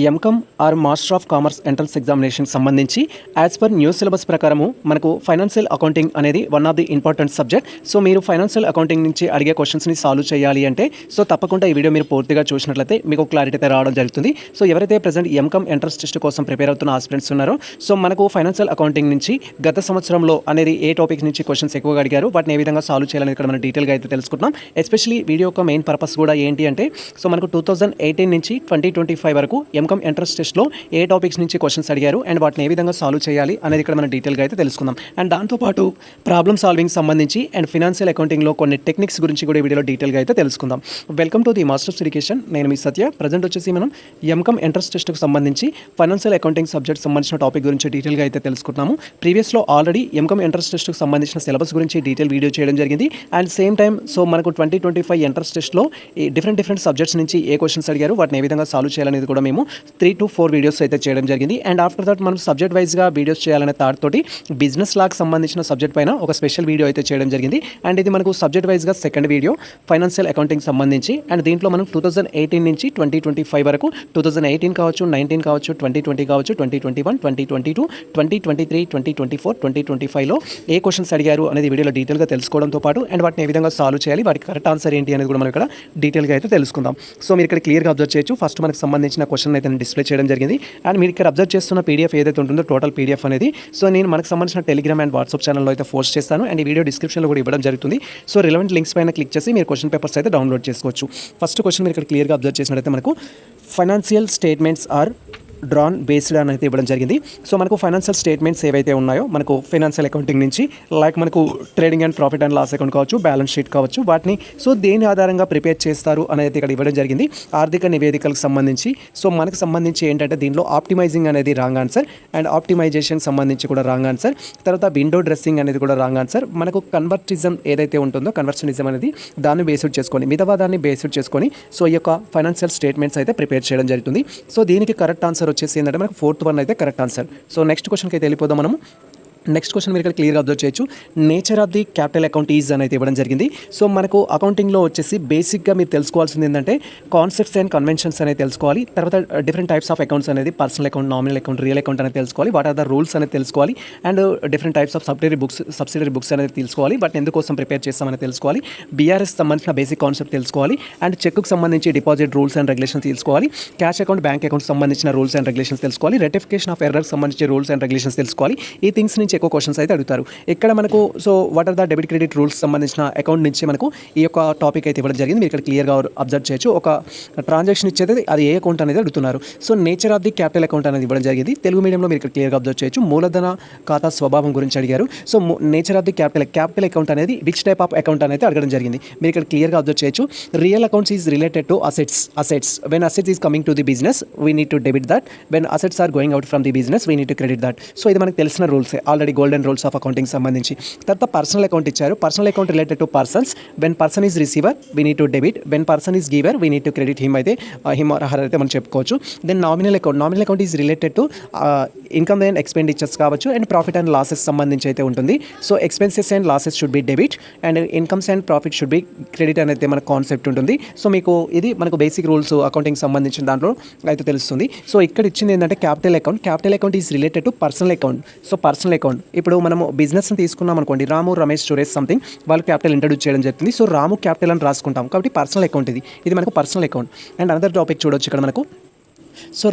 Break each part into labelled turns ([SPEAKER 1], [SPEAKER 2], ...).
[SPEAKER 1] ఎంకమ్ or master of commerce entrance examination సంబంధించి as per new syllabus ప్రకారము మనకు financial accounting అనేది one of the important subject. So మీరు financial accounting నుంచి అడిగే క్వశ్చన్స్ని సాల్వ్ చేయాలి అంటే సో తప్పకుండా ఈ వీడియో మీరు పూర్తిగా చూసినట్లయితే మీకు క్లారిటీ అయితే రావడం జరుగుతుంది. సో ఎవరైతే ప్రజెంట్ ఎంకమ్ ఎంట్రన్స్ టెస్ట్ కోసం ప్రిపేర్ అవుతున్న ఆస్పిరెంట్స్ ఉన్నారో సో మనకు ఫైనాన్షియల్ అకౌంటింగ్ నుంచి గత సంవత్సరంలో అనేది ఏ టాపిక్ నుంచి క్వశ్చన్స్ ఎక్కువగా అడిగారు, వాటిని ఏ విధంగా సాల్వ్ చేయాలని ఇక్కడ మనం డీటెయిల్గా అయితే తెలుసుకుంటున్నాం. ఎస్పెషల్లీ వీడియో యొక్క మెయిన్ పర్పస్ కూడా ఏంటి అంటే సో మనకు 2018 నుంచి 2025 వరకు ఎంకమ్ ఎంట్రన్స్ టెస్ట్లో ఏ టాపిక్స్ నుంచి క్వశ్చన్స్ అడిగారు అండ్ వాటిని ఏ విధంగా సాల్వ్ చేయాలి అనేది ఇక్కడ మనం డీటెయిల్గా అయితే తెలుసుకుందాం. అండ్ దాంతోపాటు ప్రాబ్లమ్ సాల్వింగ్ సంబంధించి అండ్ ఫినాన్షియల్ అకౌంటింగ్లో కొన్ని టెక్నిక్స్ గురించి కూడా ఈ వీడియోలో డీటెయిల్గా అయితే తెలుసుకుందాం. Welcome to the masters education. నేను మీ సత్య. ప్రజెంట్ వచ్చేసి మనం ఎంకమ్ ఎంట్రన్స్ టెస్ట్కి సంబంధించి ఫైనాన్షియల్ అకౌంటింగ్ సబ్జెక్ట్ సంబంధించిన టాపిక్ గురించి డీటెయిల్గా అయితే తెలుసుకుంటున్నాము. ప్రీవియస్లో ఆల్రెడీ ఎంకమ్ ఎంట్రన్స్ టెస్ట్కి సంబంధించిన సిలబస్ గురించి డీటెయిల్ వీడియో చేయడం జరిగింది. అండ్ సేమ్ టైం సో మనకు 2025 ఎంట్రన్స్ టెస్ట్లో డిఫరెంట్ సబ్జెక్ట్స్ నుంచి ఏ క్వశ్చన్స్ అడిగారు, వాటిని ఏ విధంగా సాల్వ్ చేయాలనేది కూడా మేము 3 to 4 వీడియోస్ అయితే చేయడం జరిగింది. అండ్ ఆఫ్టర్ దట్ మనం సబ్జెక్ట్ వైజ్గా వీడియోస్ చేయాలనే థాట్ తోటి బిజినెస్ లాకి సంబంధించిన సబ్జెక్ట్ పైన ఒక స్పెషల్ వీడియో అయితే చేయడం జరిగింది. అండ్ ఇది మనకు సబ్జెక్ట్ వైజ్గా సెకండ్ వీడియో ఫైనాన్షియల్ అకౌంటింగ్ సంబంధించి. అండ్ దీంట్లో మనం 2018 నుంచి 2025 వరకు 2018 కావచ్చు, 19 కావచ్చు, 2020 కావచ్చు, 2021, 2022, 2023, 2024, 2025లో ఏ క్వశ్చన్స్ అడిగారు అనేది వీడియోలో డీటెయిల్గా తెలుసుకోవడంతో పాటు అండ్ వాటిని ఏ విధంగా సాల్వ్ చేయాలి, వాటికి కరెక్ట్ ఆన్సర్ ఏంటి అనేది కూడా మనం ఇక్కడ డీటెయిల్గా అయితే తెలుసుకుందాం. సో మీరు ఇక్కడ క్లియర్గా అబ్జర్వ్ చేయొచ్చు. ఫస్ట్ మనకు సంబంధించిన క్వశ్చన్ అయితే డిస్ప్లే చేయడం జరిగింది. అండ్ మీరు ఇక్కడ అబ్జర్వ్ చేస్తున్న పీడిఎఫ్ ఏదైతే ఉంటుందో టోటల్ పీడిఎఫ్ అనేది సో నేను మనకు సంబంధించిన టెలిగ్రామ్ అండ్ వాట్సాప్ ఛానల్లో అయితే పోస్ట్ చేస్తాను. అండ్ ఈ వీడియో డిస్క్రిప్షన్లో కూడా ఇవ్వడం జరుగుతుంది. సో రిలవెంట్ లింక్స్ పైన క్లిక్ చేసి మీరు క్వశ్చన్ పేపర్స్ అయితే డౌన్లోడ్ చేసుకోవచ్చు. ఫస్ట్ క్వశ్చన్ మీరు ఇక్కడ క్లియర్గా అబ్జర్వ్ చేసినట్లయితే మనకు financial statements are drawn based అని అయితే ఇవ్వడం జరిగింది. సో మనకు ఫైనాన్షియల్ స్టేట్మెంట్స్ ఏవైతే ఉన్నాయో మనకు ఫైనాన్షియల్ అకౌంటింగ్ నుంచి లైక్ మనకు trading and profit and loss account కావచ్చు, బ్యాలెన్స్ షీట్ కావచ్చు, వాటిని సో దేని ఆధారంగా ప్రిపేర్ చేస్తారు అనేది ఇక్కడ ఇవ్వడం జరిగింది. ఆర్థిక నివేదికలకు సంబంధించి సో మనకు సంబంధించి ఏంటంటే దీనిలో ఆప్టిమైజింగ్ అనేది రాంగ్ ఆన్సర్ అండ్ ఆప్టిమైజేషన్ సంబంధించి కూడా రాంగ్ ఆన్సర్. తర్వాత విండో డ్రెస్సింగ్ అనేది కూడా రాంగ్ ఆన్సర్. మనకు కన్వర్టిజం ఏదైతే ఉంటుందో కన్వర్షనిజం అనేది దాన్ని బేస్డ్ చేసుకొని మితవాదాన్ని బేస్డ్ చేసుకొని సో ఈ యొక్క ఫైనాన్షియల్ స్టేట్మెంట్స్ అయితే ప్రిపేర్ చేయడం జరుగుతుంది. సో దీనికి కరెక్ట్ ఆన్సర్ వచ్చేసి ఏంటంటే మనకు 4th వన్ అయితే కరెక్ట్ ఆన్సర్. సో నెక్స్ట్ క్వశ్చన్కి అయితే వెళ్ళిపోదాం మనము. నెక్స్ట్ క్వశ్చన్ మీరు ఇక్కడ క్లియర్గా అబ్జర్వ్ చేయొచ్చు. Nature of the capital account is అని అయితే ఇవ్వడం జరిగింది. సో మనకు అకౌంటింగ్లో వచ్చేసి బేసిక్గా మీరు తెలుసుకోవాల్సింది ఏంటంటే కాన్సెప్ట్స్ అండ్ కన్వెన్షన్స్ అనేది తెలుసుకోవాలి. తర్వాత డిఫరెంట్ టైప్స్ ఆఫ్ అకౌంట్స్ అనేది personal account, nominal account, real account అనేది తెలుసుకోవాలి. వాట్ ఆర్ ద రూల్స్ అనేది తెలుసుకోవాలి. And different types of subsidiary books అనేది తెలుసుకోవాలి. వాటిని ఎందుకోసం ప్రిపేర్ చేస్తామని తెలుసుకోవాలి. బీఆర్ఎస్ సంబంధించిన బేసిక్ కాన్సెప్ట్ తెలుసుకోవాలి. అండ్ చెక్కు సంబంధించి డిపాజిట్ రూల్స్ అండ్ రెగ్యులేషన్స్ తెలుసుకోవాలి. క్యాష్ అకౌంట్, బ్యాంక్ అకౌంట్ సంబంధించిన రూల్స్ అండ్ రెగ్యులేషన్స్ తెలుసుకోవాలి. రెటిఫికేషన్ ఆఫ్ ఎర్రర్స్ సంబంధించి రూల్స్ అండ్ రెగ్యులేషన్స్ తెలుసుకోవాలి. ఈ థింగ్స్ నుంచి ఎక్కువ క్వశ్చన్స్ అయితే అడుగుతారు. ఇక్కడ మనకు so what are the debit credit rules సంబంధించిన అకౌంట్ నుంచి మనకు ఈ యొక్క టాపిక్ అయితే ఇవ్వడం జరిగింది. మీరు ఇక్కడ క్లియర్గా అబ్జర్వ్ చేయొచ్చు. ఒక ట్రాన్సాక్షన్ ఇచ్చేది అది ఏ అకౌంట్ అనేది అడుగుతున్నారు. So nature of the capital account అనేది ఇవ్వడం జరిగింది. తెలుగు మీడియంలో మీరు ఇక్కడ క్లియర్గా అబ్జర్వ్ చేయొచ్చు. మూలధన ఖాతా స్వభావం గురించి అడిగారు. So nature of the capital account అనేది విచ్ టైప్ ఆఫ్ అకౌంట్ అనేది అడగడం జరిగింది. మీరు ఇక్కడ క్లియర్గా అబ్జర్వ్ చేయొచ్చు. Real accounts is related to assets. When assets is coming to the business we need to debit that. When assets are going out from the business we need to credit that. So ఇది మనకు తెలిసిన రూల్స్, already golden rules of accounting సంబంధించి. తర్వాత personal account ఇచ్చారు. Personal account related to persons. When person is receiver we need to debit. When person is giver we need to credit him అయితే him or her అయితే మనం చెప్పుకోవచ్చు. Then nominal account is related to income and expenditures కావచ్చు and profit and losses సంబంధించి అయితే ఉంటుంది. So expenses and losses should be debit and incomes and profit should be credit అనేది మన కాన్సెప్ట్ ఉంటుంది. సో మీకు ఇది మనకు బేసిక్ రూల్స్ అకౌంటింగ్ సంబంధించిన దాంట్లో అయితే తెలుస్తుంది. సో ఇక్కడ ఇచ్చింది ఏంటంటే capital account is related to personal account. So personal account ఇప్పుడు మనము బిజినెస్ని తీసుకున్నాం అనుకోండి, రాము, రమేష్, సురేష్ సంథింగ్ వాళ్ళు క్యాపిటల్ ఇంట్రడ్యూస్ చేయడం జరుగుతుంది. సో రాము క్యాపిటల్ అని రాసుకుంటాం కాబట్టి పర్సనల్ అకౌంట్ ఇది మనకు personal account. And another topic చూడొచ్చు ఇక్కడ మనకు. సో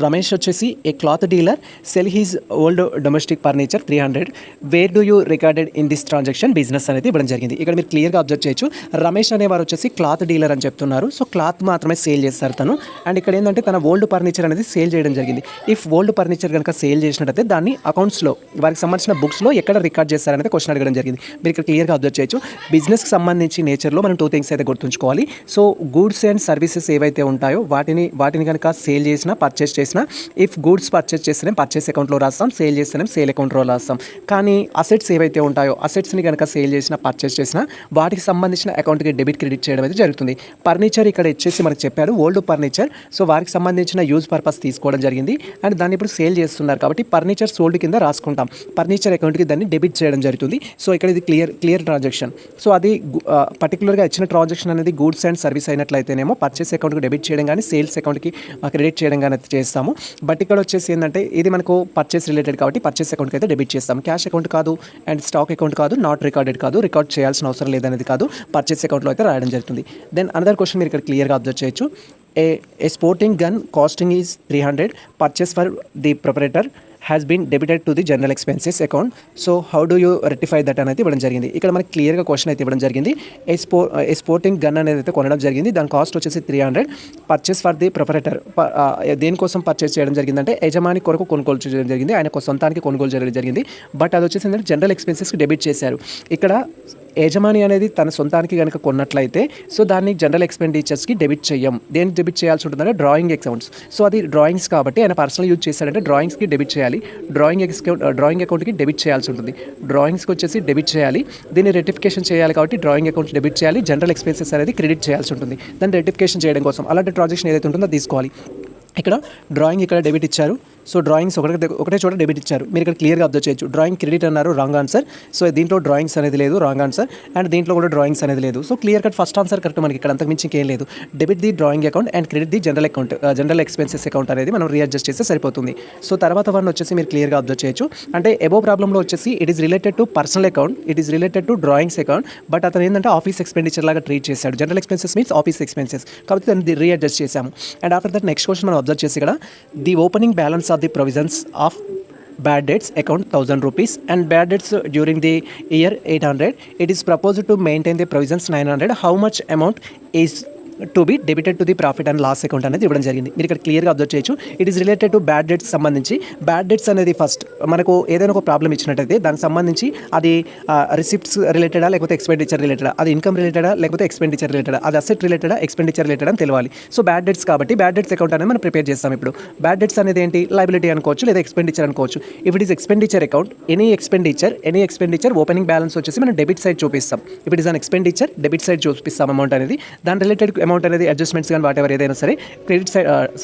[SPEAKER 1] రమేష్ వచ్చేసి a cloth dealer sell his old domestic furniture 300. Where do you recorded in this transaction business అనేది ఇవ్వడం జరిగింది. ఇక్కడ మీరు క్లియర్గా అబ్జర్వ్ చేయొచ్చు. రమేష్ అనేవారు వచ్చేసి క్లాత్ డీలర్ అని చెప్తున్నారు. సో క్లాత్ మాత్రమే సేల్ చేస్తారు తను. అండ్ ఇక్కడ ఏంటంటే తన ఓల్డ్ ఫర్నిచర్ అనేది సేల్ చేయడం జరిగింది. ఇఫ్ ఓల్డ్ ఫర్నిచర్ కనుక సేల్ చేసినట్టయితే దాన్ని అకౌంట్స్లో వారికి సంబంధించిన బుక్స్లో ఎక్కడ రికార్డ్ చేస్తారనేది క్వశ్చన్ అడగడం జరిగింది. మీరు ఇక్కడ క్లియర్గా అబ్జర్వ్ చేయొచ్చు. బిజినెస్కి సంబంధించి నేచర్లో మనం 2 థింగ్స్ అయితే గుర్తుంచుకోవాలి. సో గూడ్స్ అండ్ సర్వీసెస్ ఏవైతే ఉంటాయో వాటిని కనుక సేల్ చేసినా పర్చేస్ చేసినా ఇఫ్ గూడ్స్ పర్చేస్ చేస్తేనే పర్చేస్ అకౌంట్లో రాస్తాం, సేల్ చేస్తేనే సేల్ అకౌంట్లో రాస్తాం. కానీ అసెట్స్ ఏవైతే ఉంటాయో అసెట్స్ని కనుక సేల్ చేసినా పర్చేస్ చేసినా వాటికి సంబంధించిన అకౌంట్కి డెబిట్ క్రెడిట్ చేయడం అయితే జరుగుతుంది. ఫర్నిచర్ ఇక్కడ ఇచ్చేసి మనకు చెప్పాడు ఓల్డ్ ఫర్నిచర్. సో వారికి సంబంధించిన యూజ్ పర్పస్ తీసుకోవడం జరిగింది అండ్ దాన్ని ఇప్పుడు సేల్ చేస్తున్నారు కాబట్టి ఫర్నిచర్ సోల్డ్ కింద రాసుకుంటాం. ఫర్నిచర్ అకౌంట్కి దాన్ని డెబిట్ చేయడం జరుగుతుంది. సో ఇక్కడ ఇది క్లియర్ ట్రాన్సాక్షన్. సో అది పర్టికులర్గా ఇచ్చిన ట్రాన్సాక్షన్ అనేది గూడ్స్ అండ్ సర్వీస్ అయినట్లయితేనేమో పర్చేస్ అకౌంట్కి డెబిట్ చేయడం కానీ సేల్స్ అకౌంట్కి క్రెడిట్ చేయడం కానీ చేస్తాము. బట్ ఇక్కడ వచ్చేసి ఏంటంటే ఇది మనకు పర్చేస్ రిలేటెడ్ కాబట్టి పర్చేస్ అకౌంట్కి అయితే డెబిట్ చేస్తాం. క్యాష్ అకౌంట్ కాదు అండ్ స్టాక్ అకౌంట్ కాదు, నాట్ రికార్డెడ్ కాదు, రికార్డ్ చేయాల్సిన అవసరం లేదనేది కాదు, పర్చేస్ అకౌంట్లో అయితే రాయడం జరుగుతుంది. దెన్ అనదర్ క్వశ్చన్ మీరు ఇక్కడ క్లియర్గా అబ్జర్వ్ చేయొచ్చు. A sporting gun costing is 300 purchase for the proprietor has been debited to the general expenses account. So how do you rectify that అనేది ఇవ్వడం జరిగింది. ఇక్కడ మనకి క్లియర్గా క్వశ్చన్ అయితే ఇవ్వడం జరిగింది. ఏ స్పోర్టింగ్ గన్ అనేది అయితే కొనడం జరిగింది, దాని కాస్ట్ వచ్చేసి 300 పర్చేస్ ఫర్ ది ప్రొపరేటర్. దేనికోసం పర్చేస్ చేయడం జరిగిందంటే యజమాని కొరకు కొనుగోలు చేయడం జరిగింది, ఆయన సొంతానికి కొనుగోలు చేయడం జరిగింది. బట్ అది వచ్చేసి ఏంటంటే జనరల్ ఎక్స్పెన్సెస్కి డెబిట్ చేశారు. ఇక్కడ యజమాని అనేది తన సొంతానికి కనుక కొన్నట్లయితే సో దాన్ని జనరల్ ఎక్స్పెండిచర్స్కి డెబిట్ చేయం. దేనికి డెబిట్ చేయాల్సి ఉంటుందంటే డ్రాయింగ్ అకౌంట్స్. సో అది డ్రాయింగ్స్ కాబట్టి ఆయన పర్సనల్ యూజ్ చేశాడంటే డ్రాయింగ్స్కి డెబిట్ చేయాలి, డ్రాయింగ్ అకౌంట్కి డెబిట్ చేయాల్సి ఉంటుంది. డ్రాయింగ్స్కి వచ్చేసి డెబిట్ చేయాలి, దీన్ని రెటిఫికేషన్ చేయాలి కాబట్టి డ్రాయింగ్ అకౌంట్ డెబిట్ చేయాలి, జనరల్ ఎక్స్పెన్సెస్ అనేది క్రెడిట్ చేయాల్సి ఉంటుంది. దాన్ని రెటిఫికేషన్ చేయడం కోసం అలాంటి ట్రాన్సాక్షన్ ఏదైతే ఉంటుందో తీసుకోవాలి. ఇక్కడ డ్రాయింగ్ ఇక్కడ డెబిట్ ఇచ్చారు, సో డ్రాయింగ్స్ ఒకటే చోట డెబిట్ ఇచ్చారు. మీరు ఇక్కడ క్లియర్గా అబ్జర్వ్ చేయొచ్చు. డ్రాయింగ్ క్రెడిట్ అన్నారు, రాంగ్ ఆన్సర్. సో దీంట్లో డ్రాయింగ్స్ అనేది లేదు, రాంగ్ ఆన్సర్. అండ్ దీంట్లో కూడా డ్రాయింగ్స్ అనేది లేదు. So clear cut first answer correct. మనకి ఇక్కడ అంతకుమించి ఇంకేం లేదు. Debit the drawing account and credit the general expenses account అనేది మనం రీఅడ్జస్ట్ చేస్తే సరిపోతుంది. సో తర్వాత వన్ వచ్చేసి మీరు క్లియర్గా అబ్జర్వ్ చేయొచ్చు. అంటే అబోవ్ ప్రాబ్లంలో వచ్చేసి it is related to personal account, it is related to drawings account. But అతను ఏంటంటే ఆఫీస్ ఎక్స్పెండిచర్ లాగా ట్రీట్ చేశాడు. General expenses means office expenses కాబట్టి దాన్ని రీఅడ్జస్ట్ చేశాము. And after that next question మనం అబ్జర్వ్ చేసి ఇక్కడ the opening balance of the provisions of bad debts account 1000 rupees and bad debts during the year 800. It is proposed to maintain the provisions 900. How much amount is to be debited to the profit and loss account అనేది ఇవ్వడం జరిగింది. మీరు ఇక్కడ క్లియర్గా observe చేయొచ్చు. It is related to bad debts సంబంధించి. Bad debts అనేది first మనకు ఏదైనా ఒక ప్రాబ్లం ఇచ్చినట్టయితే దానికి సంబంధించి అది రిసిప్ట్స్ రిలేటెడా లేకపోతే ఎక్స్పెండిచర్ రిలేటెడా, అది ఇన్కమ్ రిలేటెడా లేకపోతే ఎక్స్పెండిచర్ రిలేటెడా, అది అసెట్ రిలేటెడా ఎక్స్పెండిచర్ రిలేటెడ్ అని తెలియాలి. సో బ్యాడ్ డెట్స్ కాబట్టి బ్యాడ్ డెట్స్ అకౌంట్ అనేది మనం ప్రిపేర్ చేస్తాం. ఇప్పుడు బ్యాడ్ డెట్స్ అనేది ఏంటి, లయబిలిటీ అనుకోవచ్చు లేదా ఎక్స్పెండిచర్ అనుకోవచ్చు. If it is expenditure account, any expenditure opening balance వచ్చేసి మనం డెబిట్ సైడ్ చూపిస్తాం. If it is an expenditure debit side చూపిస్తాం అమౌంట్ అనేది. దాని రిలేటెడ్ అమౌంట్ అనేది అడ్జస్ట్మెంట్స్ కానీ వాట్ ఎవర్ ఏదైనా సరే క్రెడిట్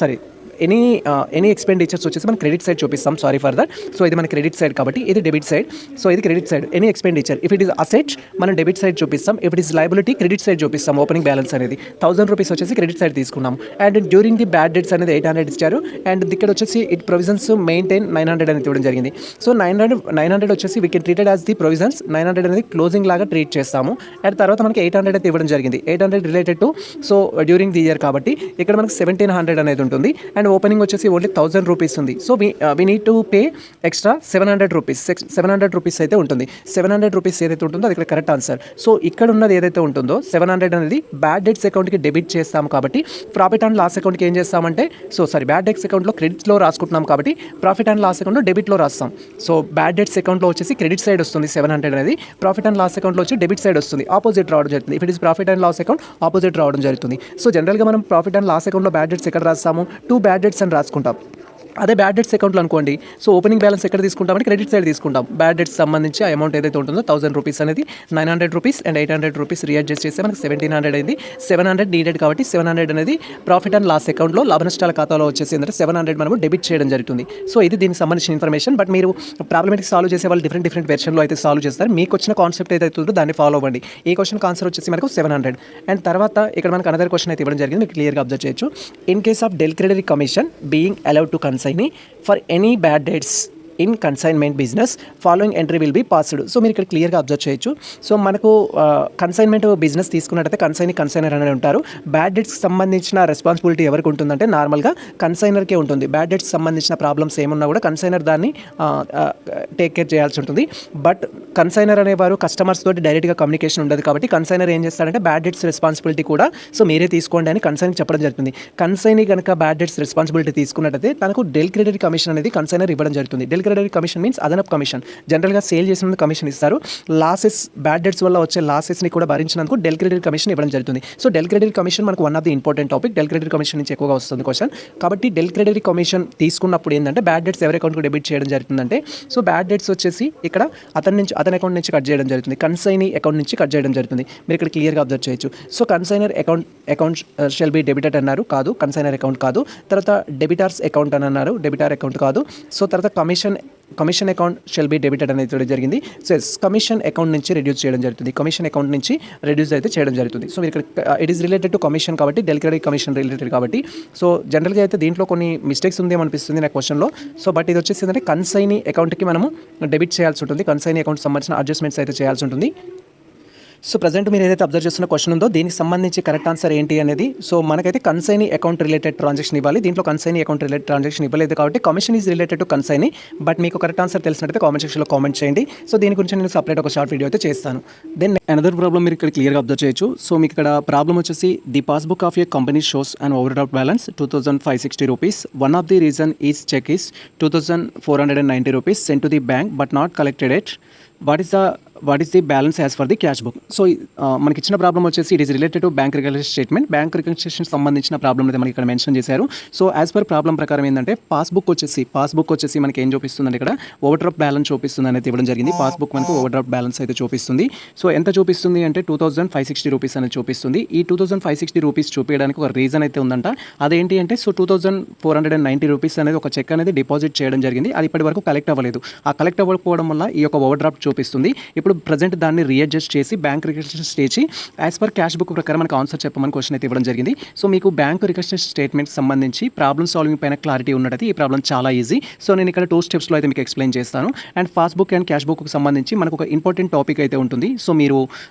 [SPEAKER 1] సైడ్ ఎనీ ఎక్స్పెండిచర్స్ వచ్చేసి మనం క్రెడిట్ సైడ్ చూపిస్తాం. Sorry for that. సో ఇది మన క్రెడిట్ సైడ్ కాబట్టి ఇది డెబిట్ సైడ్. సో ఇది credit side. Any expenditure if it is asset మనం డెబిట్ సైడ్ చూపిస్తాం, if it is liability credit side చూపిస్తాం. ఓపెనింగ్ బ్యాలెన్స్ అనేది 1000 రూపీస్ వచ్చేసి క్రెడిట్ సైడ్ తీసుకున్నాం. And during the bad debts అనేది 800 ఇచ్చారు. అండ్ ఇక్కడ వచ్చేసి ఇట్ ప్రొవిజన్స్ మెయింటైన్ 900 అనేది ఇవ్వడం జరిగింది. సో 900 వచ్చేసి we can treated as the provisions. 900 అనేది క్లోజింగ్ లాగా ట్రీట్ చేస్తాము. అండ్ తర్వాత మనకి 800 అయితే ఇవ్వడం జరిగింది. 800 related to so during the year కాబట్టి ఇక్కడ మనకి 1700 అనేది ఉంటుంది. అండ్ ఓపెనింగ్ వచ్చేసి ఓన్లీ 1000 రూపీస్ ఉంది. So we need to pay extra 700 rupees. 700 rupees అయితే ఉంటుంది. 700 రూపీస్ ఏదైతే ఉంటుందో అది ఇక్కడ కరెక్ట్ ఆన్సర్. సో ఇక్కడ ఉన్నది ఏదైతే ఉంటుందో 700 అనేది బ్యాడ్ డెట్స్ అకౌంట్కి డెబిట్ చేస్తాము కాబట్టి ప్రాఫిట్ అండ్ లాస్ అకౌంట్కి ఏం చేస్తామంటే బ్యాడ్ డెట్స్ అకౌంట్లో క్రెడిట్లో రాసుకుంటున్నాం కాబట్టి ప్రాఫిట్ అండ్ లాస్ అకౌంట్లో డెబిట్లో రాస్తాం. సో బ్యాడ్ డెట్స్ అకౌంట్లో వచ్చేసి క్రెడిట్ సైడ్ వస్తుంది 700 అనేది, ప్రాఫిట్ అండ్ లాస్ అకౌంట్లో వచ్చి డెబిట్ సైడ్ వస్తుంది, ఆపోజిట్ రావడం జరుగుతుంది. If it is profit and loss account opposite రావడం జరుగుతుంది. సో జనరల్గా మనం ప్రాఫిట్ అండ్ లాస్ అకౌంట్లో బ్యాడ్ డెట్స్ ఎక్కడ రాస్తాము, 2 బ్యాడ్ డెట్స్ అని రాసుకుంటాం. అదే బ్యాడ్ డెట్స్ అకౌంట్లో అనుకోండి, సో ఓపెనింగ్ బ్యాలెన్స్ ఎక్కడ తీసుకుంటామంటే క్రెడిట్ సైడ్ తీసుకుంటాం. బ్యాడ్ డెట్స్ సంబంధించి ఆ అమౌంట్ ఏదైతే ఉంటుందో 1000 రూపీస్ అనేది 900 రూపీస్ అండ్ 800 రూపీస్ రీఅడ్జస్ట్ చేస్తే మనకి 1700 అయింది. 700 నీడెడ్ కాబట్టి 700 అనేది ప్రాఫిట్ అండ్ లాస్ అకౌంట్లో లాభ నష్టాల ఖాతాలో వచ్చేసి ఏంటంటే 700 మనము డెబిట్ చేయడం జరుగుతుంది. సో ఇది దీనికి సంబంధించిన ఇన్ఫర్మేషన్. బట్ మీరు ప్రాబ్లమేటిక్ సాల్వ్ చేసే వాళ్ళు డిఫరెంట్ వెర్షన్లో అయితే సాల్వ్ చేస్తారు. మీకు వచ్చిన కాన్సెప్ట్ ఏదైతే ఉందో దాన్ని ఫాలో అవ్వండి. ఈ క్వశ్చన్ ఆన్సర్ వచ్చేసి మనకు 700. అండ్ తర్వాత ఇక్కడ మనకు అనదర్ క్వశ్చన్ అయితే ఇవ్వడం జరిగింది, మీకు క్లియర్గా అబ్జర్వ్ చేయొచ్చు. In case of del credere commission being allowed to consignee for any bad debts in consignment business following entry will be passed. So మీరు ఇక్కడ క్లియర్గా అబ్జర్వ్ చేయొచ్చు. సో మనకు కన్సైన్మెంట్ బిజినెస్ తీసుకున్నట్టయితే కన్సైనర్ అనేది ఉంటారు. బ్యాడ్ డెట్స్కి సంబంధించిన రెస్పాన్సిబిలిటీ ఎవరికి ఉంటుందంటే నార్మల్గా కన్సైనర్కే ఉంటుంది. బ్యాడ్ డెట్స్ సంబంధించిన ప్రాబ్లమ్స్ ఏమున్నా కూడా కన్సైనర్ దాన్ని టేక్ కేర్ చేయాల్సి ఉంటుంది. బట్ కన్సైనర్ అనేవారు కస్టమర్స్ తోటి డైరెక్ట్గా కమ్యూనికేషన్ ఉండదు కాబట్టి కన్సైనర్ ఏం చేస్తారంటే బ్యాడ్ డెట్స్ రెస్పాన్సిబిలిటీ కూడా సో మీరే తీసుకోండి అని కన్సైనర్ చెప్పడం జరుగుతుంది. కన్సైనీ కనుక బ్యాడ్ డెట్స్ రెస్పాన్సిబిలిటీ తీసుకున్నట్టయితే తనకు డెల్ క్రెడిటరీ కమిషన్ అనేది కన్సైనర్ ఇవ్వడం జరుగుతుంది. డెల్ క్రెడిటరీ కమిషన్ మీన్స్ అదనపు కమిషన్. జనరల్గా సేల్ చేసిన కమిషన్ ఇస్తారు. లాసెస్ బ్యాడ్ డెట్స్ వల్ల వచ్చే లాసెస్ని కూడా భరించినందుకు డెల్ క్రెడిటరీ కమిషన్ ఇవ్వడం జరుగుతుంది. సో డెల్ క్రెడిటరీ కమిషన్ మనకు one of the important topic. Del credere commission నుంచి ఎక్కువగా వస్తుంది క్వశ్చన్. కాబట్టి డెల్ క్రెడిటరీ కమిషన్ తీసుకున్నప్పుడు ఏంటంటే బ్యాడ్ డెట్స్ ఎవరి అకౌంట్కి డెబిట్ చేయడం జరుగుతుందంటే సో బ్యాడ్ డెట్స్ వచ్చేసి ఇక్కడ అతని అకౌంట్ నుంచి కట్ చేయడం జరుగుతుంది, కన్సైనీ అకౌంట్ నుంచి కట్ చేయడం జరుగుతుంది. మీరు ఇక్కడ క్లియర్గా అబ్జర్వ్ చేయొచ్చు. So consignor account shall be debited అన్నారు, కాదు కన్సైనర్ అకౌంట్ కాదు. తర్వాత డెబిటార్స్ అకౌంట్ అని అన్నారు, డెబిటార్ అకౌంట్ కాదు. సో తర్వాత commission commission account shall be debited అనేది కూడా జరిగింది. సో కమిషన్ అకౌంట్ నుంచి రెడ్యూస్ చేయడం జరుగుతుంది. కమిషన్ అకౌంట్ నుంచి రెడ్యూస్ అయితే చేయడం జరుగుతుంది. సో మీరు ఇక్కడ it is related to commission కాబట్టి డెలికేటెడ్ కమిషన్ రిలేటెడ్ కాబట్టి సో జనరల్గా అయితే దీంట్లో కొన్ని మిస్టేక్స్ ఉందేమో అనిపిస్తుంది నా క్వశ్చన్లో. సో బట్ ఇది వచ్చేసి ఏంటంటే కన్సైనీ అకౌంట్కి మనము డెబిట్ చేయాల్సి ఉంటుంది. కన్సైనీ అకౌంట్ సంబంధించిన అడ్జస్ట్మెంట్స్ అయితే చేయాల్సి ఉంటుంది. సో ప్రజెంట్ మీరు ఏదైతే అబ్జర్వ్ చేస్తున్న క్వశ్చన్ ఉందో దీనికి సంబంధించి కరెక్ట్ ఆన్సర్ ఏంటి అనేది. సో మనకైతే కన్సైనీ అకౌంట్ రిలేటెడ్ ట్రాన్సాక్షన్ ఇవ్వాలి. దీంట్లో కన్సైనీ అకౌంట్ రిలేటెడ్ ట్రాన్సాక్షన్ ఇవ్వలేదు కాబట్టి commission is related to consignee. But మీకు కరెక్ట్ ఆన్సర్ తెలిసినట్లయితే కామెంట్ సెక్షన్లో కామెంట్ చేయండి. సో దీని గురించి నేను సపరేట్ ఒక షార్ట్ వీడియో అయితే చేస్తాను. దెన్ అనదర్ ప్రాబ్లమ్ మీరు ఇక్కడ క్లియర్గా అబ్జర్వ్ చేయొచ్చు. సో మీకు ఇక్కడ ప్రాబ్లమ్ వచ్చేసి the passbook of a company shows and overdraft balance 2560 rupees. One of the reason is cheque is 2490 rupees sent to the bank but not collected at. What is the balance as per the cash book. So మనకి ఇచ్చిన problem వచ్చేసి it is related to bank reconciliation statement. Bank reconciliation సంబంధించిన problem అయితే మనకి ఇక్కడ mention చేశారు. So as per problem ప్రకారం ఏంటంటే పాస్బుక్ వచ్చేసి మనకి ఏం చూపిస్తుందంటే ఇక్కడ ఓవర్ డ్రాఫ్ట్ బ్యాలెన్స్ చూపిస్తుంది అనేది ఇవ్వడం జరిగింది. పాస్బుక్ మనకు ఓవర్ డ్రాఫ్ట్ బ్యాలెన్స్ అయితే చూపిస్తుంది. సో ఎంత చూపిస్తుంది అంటే 2560 రూపీస్ అనేది చూపిస్తుంది. ఈ 2560 రూపీస్ చూపించడానికి ఒక రీజన్ అయితే ఉందంట. అదేంటి అంటే సో 2490 రూపీస్ అనేది ఒక చెక్ అనేది డిపాజిట్ చేయడం జరిగింది. అది ఇప్పటి వరకు కలెక్ట్ అవ్వలేదు. ఆ కలెక్ట్ అవ్వకపోవడం వల్ల ఈ యొక్క ఓవర్ డ్రాఫ్ట్ చూపిస్తుంది. ఇప్పుడు ప్రజెంట్ దాన్ని రీఅడ్జస్ట్ చేసి బ్యాంక్ రికన్సిలేషన్ చేసి యాజ్ పర్ క్యాష్ బుక్ ప్రకారం మనకు ఆన్సర్ చెప్పమని క్వశ్చన్ అయితే ఇవ్వడం జరిగింది. సో మీకు బ్యాంక్ రికన్సిలేషన్ స్టేట్మెంట్ సంబంధించి ప్రాబ్లమ్ సాల్వింగ్ పైన క్లారిటీ ఉన్నట్టయితే ఈ ప్రాబ్లం చాలా ఈజీ. సో నేను ఇక్కడ 2 స్టెప్స్లో అయితే మీకు ఎక్స్ప్లెయిన్ చేస్తాను. అండ్ పాస్బుక్ అండ్ క్యాష్ బుక్కి సంబంధించి మనకు ఒక ఇంపార్టెంట్ టాపిక్ అయితే ఉంటుంది. సో మీరు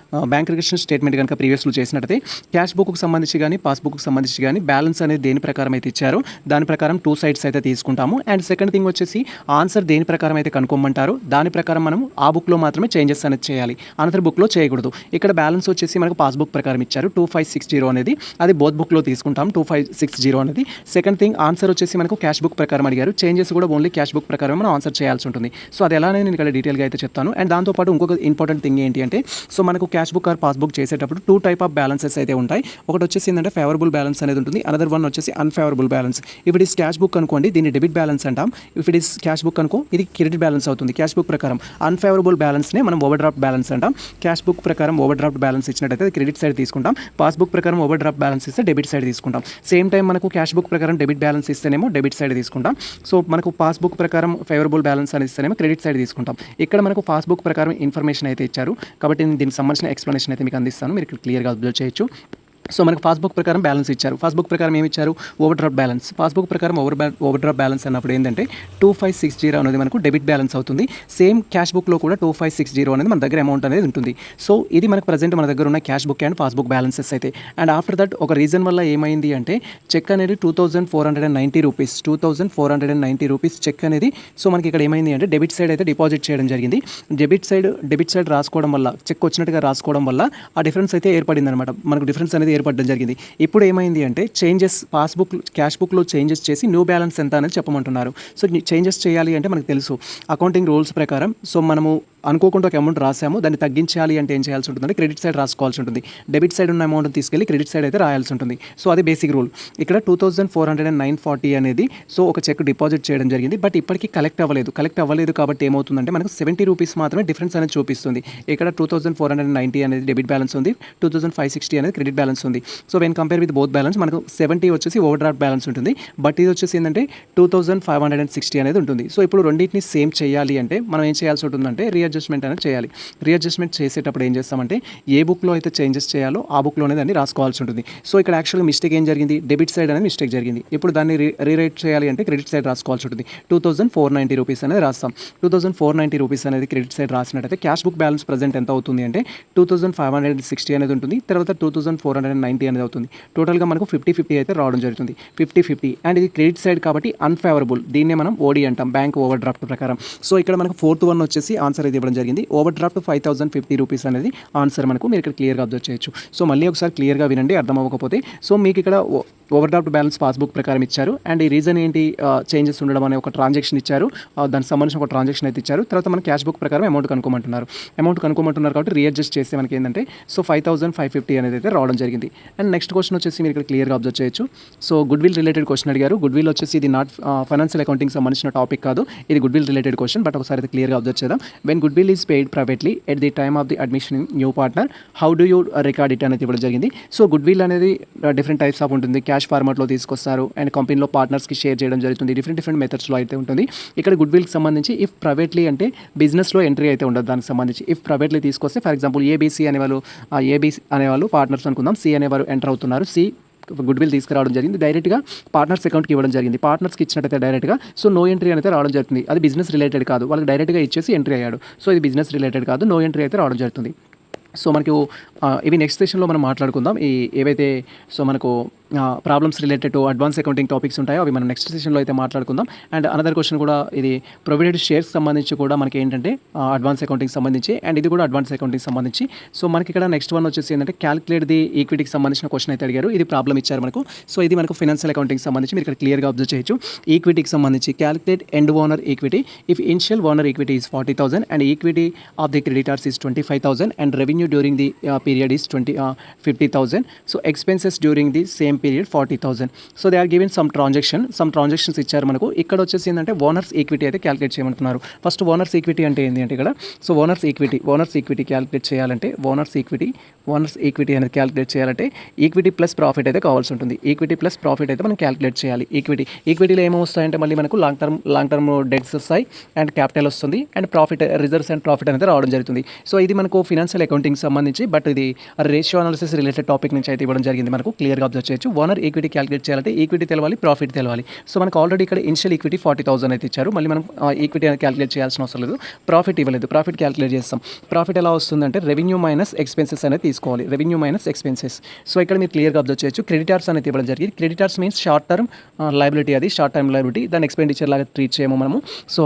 [SPEAKER 1] బ్యాంక్ రికన్సిలేషన్ స్టేట్మెంట్ కనుక ప్రీవియస్లో చేసినట్టయితే క్యాష్ బుక్కి సంబంధించి కానీ పాస్బుక్కి సంబంధించి కానీ బ్యాలెన్స్ అనేది దేని ప్రకారం అయితే ఇచ్చారో దాని ప్రకారం 2 సైడ్స్ అయితే తీసుకుంటాము. అండ్ సెకండ్ థింగ్ వచ్చేసి ఆన్సర్ దేని ప్రకారం అయితే కనుక్కోమంటారో దాని ప్రకారం మనం ఆ బుక్లో మాత్రమే చేంజెస్ అనేది చేయాలి. అనదర్ బుక్లో చేయకూడదు. ఇక్కడ బ్యాలెన్స్ వచ్చేసి మనకు పాస్బుక్ ప్రకారం ఇచ్చారు 2560 అనేది, అది బోత్ బుక్లో తీసుకుంటాం 2560 అనేది. సెకండ్ థింగ్ ఆన్సర్ వచ్చేసి మనకు క్యాష్ బుక్ ప్రకారం అడిగారు. చేంజెస్ కూడా ఓన్లీ క్యాష్ బుక్ ప్రకారం మనం ఆన్సర్ చేయాల్సి ఉంటుంది. సో అది ఎలా నేను ఇక్కడ డీటెయిల్గా అయితే చెప్తాను. అండ్ దాంతోపాటు ఇంకొక ఇంపార్టెంట్ థింగ్ ఏంటి అంటే సో మనకు క్యాష్ బుక్ ఆర్ పాస్బుక్ చేసేటప్పుడు 2 టైప్ ఆఫ్ బ్యాలెన్సెస్ అయితే ఉంటాయి. ఒకటి వచ్చేసి ఏంటంటే ఫేవరబుల్ బ్యాలెన్స్ అనేది ఉంటుంది. అనదర్ వన్ వచ్చేసి unfavourable balance. If it is cash book అనుకోండి దీన్ని డెబిట్ బ్యాలెన్స్ అంటాం. If it is cash book అనుకో ఇది క్రెడిట్ బ్యాలెన్స్ అవుతుంది క్యాష్ బుక్ ప్రకారం. అన్ఫేవరబుల్ బ్యాలెన్స్నే మనం ఓవర్ డ్రాఫ్ట్ బ్యాలెన్స్ అంటాం. క్యాష్ బుక్ ప్రకారం ఓవర్ డ్రాఫ్ట్ బ్యాలెన్స్ ఇచ్చినట్టయితే క్రెడిట్ సైడ్ తీసుకుంటాం. పాస్బుక్ ప్రకారం ఓవర్ డ్రాఫ్ట్ బ్యాలెన్స్ ఇస్తే డెబిట్ సైడ్ తీసుకుంటాం. సేమ్ టైం మనకు క్యాష్ బుక్ ప్రకారం డెబిట్ బ్యాలెన్స్ ఇస్తేనేమో డెబిట్ సైడ్ తీసుకుంటాం. సో మనకు పాస్బుక్ ప్రకారం ఫేవరబుల్ బ్యాలెన్స్ అని ఇస్తేనేమో క్రెడిట్ సైడ్ తీసుకుంటాం. ఇక్కడ మనకు పాస్బుక్ ప్రకారం ఇన్ఫర్మేషన్ అయితే ఇచ్చారు కాబట్టి నేను దీనికి సంబంధించిన ఎక్స్ప్లెనేషన్ అయితే మీకు అందిస్తాను. మీరు ఇక్కడ క్లియర్గా అబ్జర్వ్ చేయొచ్చు. సో మనకు పాస్బుక్ ప్రకారం బ్యాలెన్స్ ఇచ్చారు. పాస్బుక్ ప్రకారం ఏమి ఇచ్చారు ఓవర్ డ్రాఫ్ట్ బ్యాలెన్స్. పాస్బుక్ ప్రకారం ఓవర్ డ్రాఫ్ట్ బ్యాలెన్స్ అన్నప్పుడు ఏంటంటే 2560 అనేది మనకు డెబిట్ బ్యాలెన్స్ అవుతుంది. సేమ్ క్యాష్ బుక్లో కూడా 2560 అనేది మన దగ్గర అమౌంట్ అనేది ఉంటుంది. సో ఇది మనకు ప్రజెంట్ మన దగ్గర ఉన్న cash book and passbook balances అయితే. అండ్ ఆఫ్టర్ దట్ ఒక రీజన్ వల్ల ఏమైంది అంటే చెక్ అనేది 2490 రూపీస్ 2490 రూపీస్ చెక్ అనేది సో మనకి ఇక్కడ ఏమైంది అంటే డెబిట్ సైడ్ అయితే డిపాజిట్ చేయడం జరిగింది. డెబిట్ సైడ్ రాసుకోవడం వల్ల చెక్ వచ్చినట్టుగా రాసుకోవడం వల్ల ఆ డిఫరెన్స్ అయితే ఏర్పడింది అనమాట. మనకు డిఫరెన్స్ అనేది ఏర్పడడం జరిగింది. ఇప్పుడు ఏమైంది అంటే చేంజెస్ పాస్బుక్ క్యాష్ బుక్లో చేంజెస్ చేసి న్యూ బ్యాలెన్స్ ఎంత అనేది చెప్పమంటున్నారు. సో చేంజెస్ చేయాలి అంటే మనకు తెలుసు అకౌంటింగ్ రూల్స్ ప్రకారం సో మనము అనుకోకుండా ఒక అమౌంట్ రాసాము దాన్ని తగ్గించాలి అంటే ఏం చేయాల్సి ఉంటుందంటే క్రెడిట్ సైడ్ రాసుకోవాల్సి ఉంటుంది. డెబిట్ సైడ్ ఉన్న అమౌంట్ తీసుకెళ్ళి క్రెడిట్ సైడ్ అయితే రాయాల్సి ఉంటుంది. సో అది బేసిక్ రూల్. ఇక్కడ 2409.40 అనేది సో ఒక చెక్ డిపాజిట్ చేయడం జరిగింది. బట్ ఇప్పటికీ కలెక్ట్ అవ్వలేదు కాబట్టి ఏమవుతుందంటే మనకు 70 రూపీస్ మాత్రమే డిఫరెన్స్ అనేది చూపిస్తుంది. ఇక్కడ 2490 అనేది డెబిట్ బ్యాలెన్స్ ఉంది, 2560 అనేది క్రెడిట్ బ్యాలెన్స్ ఉంది. So when compare with both balance మనకు 70 వచ్చేసి ఓవర్ డ్రాఫ్ట్ బ్యాలెన్స్ ఉంటుంది. బట్ ఇది వచ్చేసి ఏంటంటే 2560 అనేది ఉంటుంది. సో ఇప్పుడు రెండింటిని సేమ్ చేయాలి అంటే మనం ఏం చేయాల్సి ఉంటుందంటే రీఅడ్జస్ట్మెంట్ అనేది చేయాలి. రీఅడ్జస్ట్మెంట్ చేసేటప్పుడు ఏం చేస్తామంటే ఏ బుక్లో అయితే చేంజెస్ చేయాలో ఆ బుక్లోనే దాన్ని రాసుకోవాల్సి ఉంటుంది. సో ఇక్కడ యాక్చువల్గా మిస్టేక్ ఏం జరిగింది డెబిట్ సైడ్ అనేది మిస్టేక్ జరిగింది. ఇప్పుడు దాన్ని రీరైట్ చేయాలి అంటే క్రెడిట్ సైడ్ రాసుకోవాల్సి ఉంటుంది. 2490 రూపీస్ అనేది రాస్తాం. 2490 రూపీస్ అనేది క్రెడిట్ సైడ్ రాసినట్టయితే క్యాష్ బుక్ బ్యాలెన్స్ ప్రజెంట్ ఎంత అవుతుంది అంటే 2560 అనేది ఉంటుంది. తర్వాత 2490 అనేది అవుతుంది. టోటల్గా మనకు 50-50 అయితే రావడం జరుగుతుంది. 50-50 అండ్ ఇది క్రెడిట్ సైడ్ కాబట్టి అన్ఫేవరబుల్. దీన్నే మనం ఓడి అంటాం బ్యాంక్ ఓవర్ డ్రాఫ్ట్ ప్రకారం. సో ఇక్కడ మనకు 4th వన్ వచ్చేసి ఆన్సర్ అయితే ఇవ్వడం జరిగింది. ఓవర్ డ్రాఫ్ట్ 5050 రూపీస్ అనేది ఆన్సర్ మనకు మీరు ఇక్కడ క్లియర్గా అబ్జర్వ్ చేయొచ్చు. సో మళ్ళీ ఒకసారి క్లియర్గా వినండి అర్థం అవ్వకపోతే. సో మీకు ఇక్కడ ఓవర్ డ్రాఫ్ట్ బ్యాలెన్స్ పాస్బుక్ ప్రకారం ఇచ్చారు అండ్ ఈ రీజన్ ఏంటి చేంజెస్ ఉండడం అనే ఒక ట్రాన్సాక్షన్ ఇచ్చారు. దానికి సంబంధించిన ఒక ట్రాన్సాక్షన్ అయితే ఇచ్చారు. తర్వాత మన క్యాష్ బుక్ ప్రకారం అమౌంట్ కనుక్కోమంటున్నారు కాబట్టి రీఅడ్జస్ట్ చేస్తే మనకి ఏంటంటే సో 5550 అనేది అయితే రావడం జరిగింది. జరిగింది. అండ్ నెక్స్ట్ క్వశ్చన్ వచ్చేసి మీరు ఇక్కడ క్లియర్గా అబ్జర్వ్ చేయొచ్చు. So good will related question అడిగారు. గుడ్ విల్ వచ్చేసి ఇది నాట్ ఫైనాన్షియల్ అకౌంటింగ్ సంబంధించిన టాపిక్ కాదు, ఇది good will related question. But ఒకసారి అయితే క్లియర్గా అబ్జర్వ్ చేద్దాం. When good will is paid privately at the time of the admission in new partner, how do you record it అనేది ఇవ్వడం జరిగింది. సో గుడ్ విల్ అనేది డిఫరెంట్ టైప్స్ ఆఫ్ ఉంటుంది. Cash ఫార్మాట్లో తీసుకొస్తారు అండ్ కంపెనీలో పార్ట్నర్స్కి షేర్ చేయడం జరుగుతుంది. డిఫరెంట్ మెథడ్స్లో అయితే ఉంటుంది. ఇక్కడ గుడ్ విల్కి సంబంధించి ఇఫ్ ప్రైవేట్లీ అంటే బిజినెస్లో ఎంట్రీ అయితే ఉండదు. దానికి సంబంధించి ఇఫ్ ప్రైవేట్లీ తీసుకొస్తే ఫర్ ఎగ్జాంపుల్ ఏబీసీ అనేవాళ్ళు పార్ట్నర్స్ అనుకుందాం, సి అనేవారు ఎంటర్ అవుతున్నారు, సి గుడ్ విల్ తీసుకురావడం జరిగింది, డైరెక్ట్గా పార్ట్నర్స్ అకౌంట్కి ఇవ్వడం జరిగింది. పార్ట్నర్స్కి ఇచ్చినట్టయితే డైరెక్ట్గా సో నో ఎంట్రీ అయితే రావడం జరుగుతుంది. అది బిజినెస్ రిలేటెడ్ కాదు, వాళ్ళకి డైరెక్ట్గా ఇచ్చేసి ఎంట్రీ అయ్యాడు. సో ఇది బిజినెస్ రిలేటెడ్ కాదు, నో ఎంట్రీ అయితే రావడం జరుగుతుంది. సో మనకు ఇవి నెక్స్ట్ సెషన్లో మనం మాట్లాడుకుందాం. ఏవైతే సో మనకు problems related to advance accounting topics ఉంటాయో అవి మనం నెక్స్ట్ సెషన్లో అయితే మాట్లాడుకుందాం. అండ్ అనదర్ క్వశ్చన్ కూడా ఇది ప్రొవిడెడ్ షేర్స్ సంబంధించి కూడా మనకి ఏంటంటే అడ్వాన్స్ అకౌంటింగ్ సంబంధించి, అండ్ ఇది కూడా అడ్వాన్స్ అకౌంటింగ్ సంబంధించి. సో మనకి ఇక్కడ నెక్స్ట్ వన్ వచ్చేసి ఏంటంటే క్యాలిక్యులేట్ ది ఈక్విటీకి సంబంధించిన క్వశ్చన్ అయితే అడిగారు. ఇది ప్రాబ్లమ్ ఇచ్చారు మనకు. సో ఇది మనకు ఫైనాన్షియల్ అకౌంటింగ్ సంబంధించి మీరు ఇక్కడ క్లియర్గా అబ్జర్వ్ చేయొచ్చు. ఈక్విటీకి సంబంధించి calculate end owner equity if initial owner equity is 40,000 and equity of the creditors is 25,000 and revenue during the period is 50,000. So expenses during the same period 40,000. So they are given some transactions ఇచ్చారు మనకు. ఇక్కడ వచ్చేసి ఏంటంటే owners equity అయితే calculate చేయమంటున్నారు. First owners equity అంటే ఏంటి అంటే ఇక్కడ సో ఓనర్స్ ఈక్విటీ క్యాలిక్యులేట్ చేయాలంటే ఓనర్స్ ఈక్విటీ అనేది క్యాలిక్యులేట్ చేయాలంటే ఈక్విటీ ప్లస్ ప్రాఫిట్ అయితే కావాల్సి ఉంటుంది. ఈక్విటీ ప్లస్ ప్రాఫిట్ అయితే మనం క్యాలిక్యులేట్ చేయాలి. ఈక్విటీలో ఏమో వస్తాయంటే మళ్ళీ మనకు లాంగ్ టర్మ్ డెట్స్ వస్తాయి అండ్ క్యాపిటల్ వస్తుంది and profit reserves and profit అనేది రావడం జరుగుతుంది. సో ఇది మనకు ఫైనాన్షియల్ అకౌంటింగ్ సంబంధించి, బట్ ఇది రేషియో అనాలిసిస్ రిలేటెడ్ టాపిక్ నుంచి అయితే ఇవ్వడం జరిగింది. మనకు క్లియర్గా అబ్జర్వ్ చేయొచ్చు. ఓనర్ ఈక్విటీ క్యాలిక్యులేట్ చేయాలంటే ఈక్విటీ తెలవాలి, ప్రాఫిట్ తెలవాలి. సో మనకు ఆల్రెడీ ఇక్కడ ఇనిషియల్ ఈక్విటీ 40,000 అయితే ఇచ్చారు. మళ్ళీ మనం ఈక్విటీ అనేది క్యాలిక్యులేట్ చేయాల్సిన అవసరం లేదు. ప్రాఫిట్ ఇవ్వలేదు, ప్రాఫిట్ క్యాలిక్యులేట్ చేస్తాం. ప్రాఫిట్ ఎలా వస్తుందంటే రెవెన్యూ మైనస్ ఎక్స్పెన్సెస్ అనేది తీసుకోవాలి. Revenue minus expenses. సో ఇక్కడ మీరు క్లియర్గా అబ్జర్వ్ చేయొచ్చు. క్రెడిటార్స్ అనేది ఇవ్వడం జరిగింది. Creditors means short term liability, అది షార్ట్ టర్మ్ లైబిలిటీ, దాని ఎక్స్పెండిచర్ లాగా ట్రీట్ చేయము మనము. సో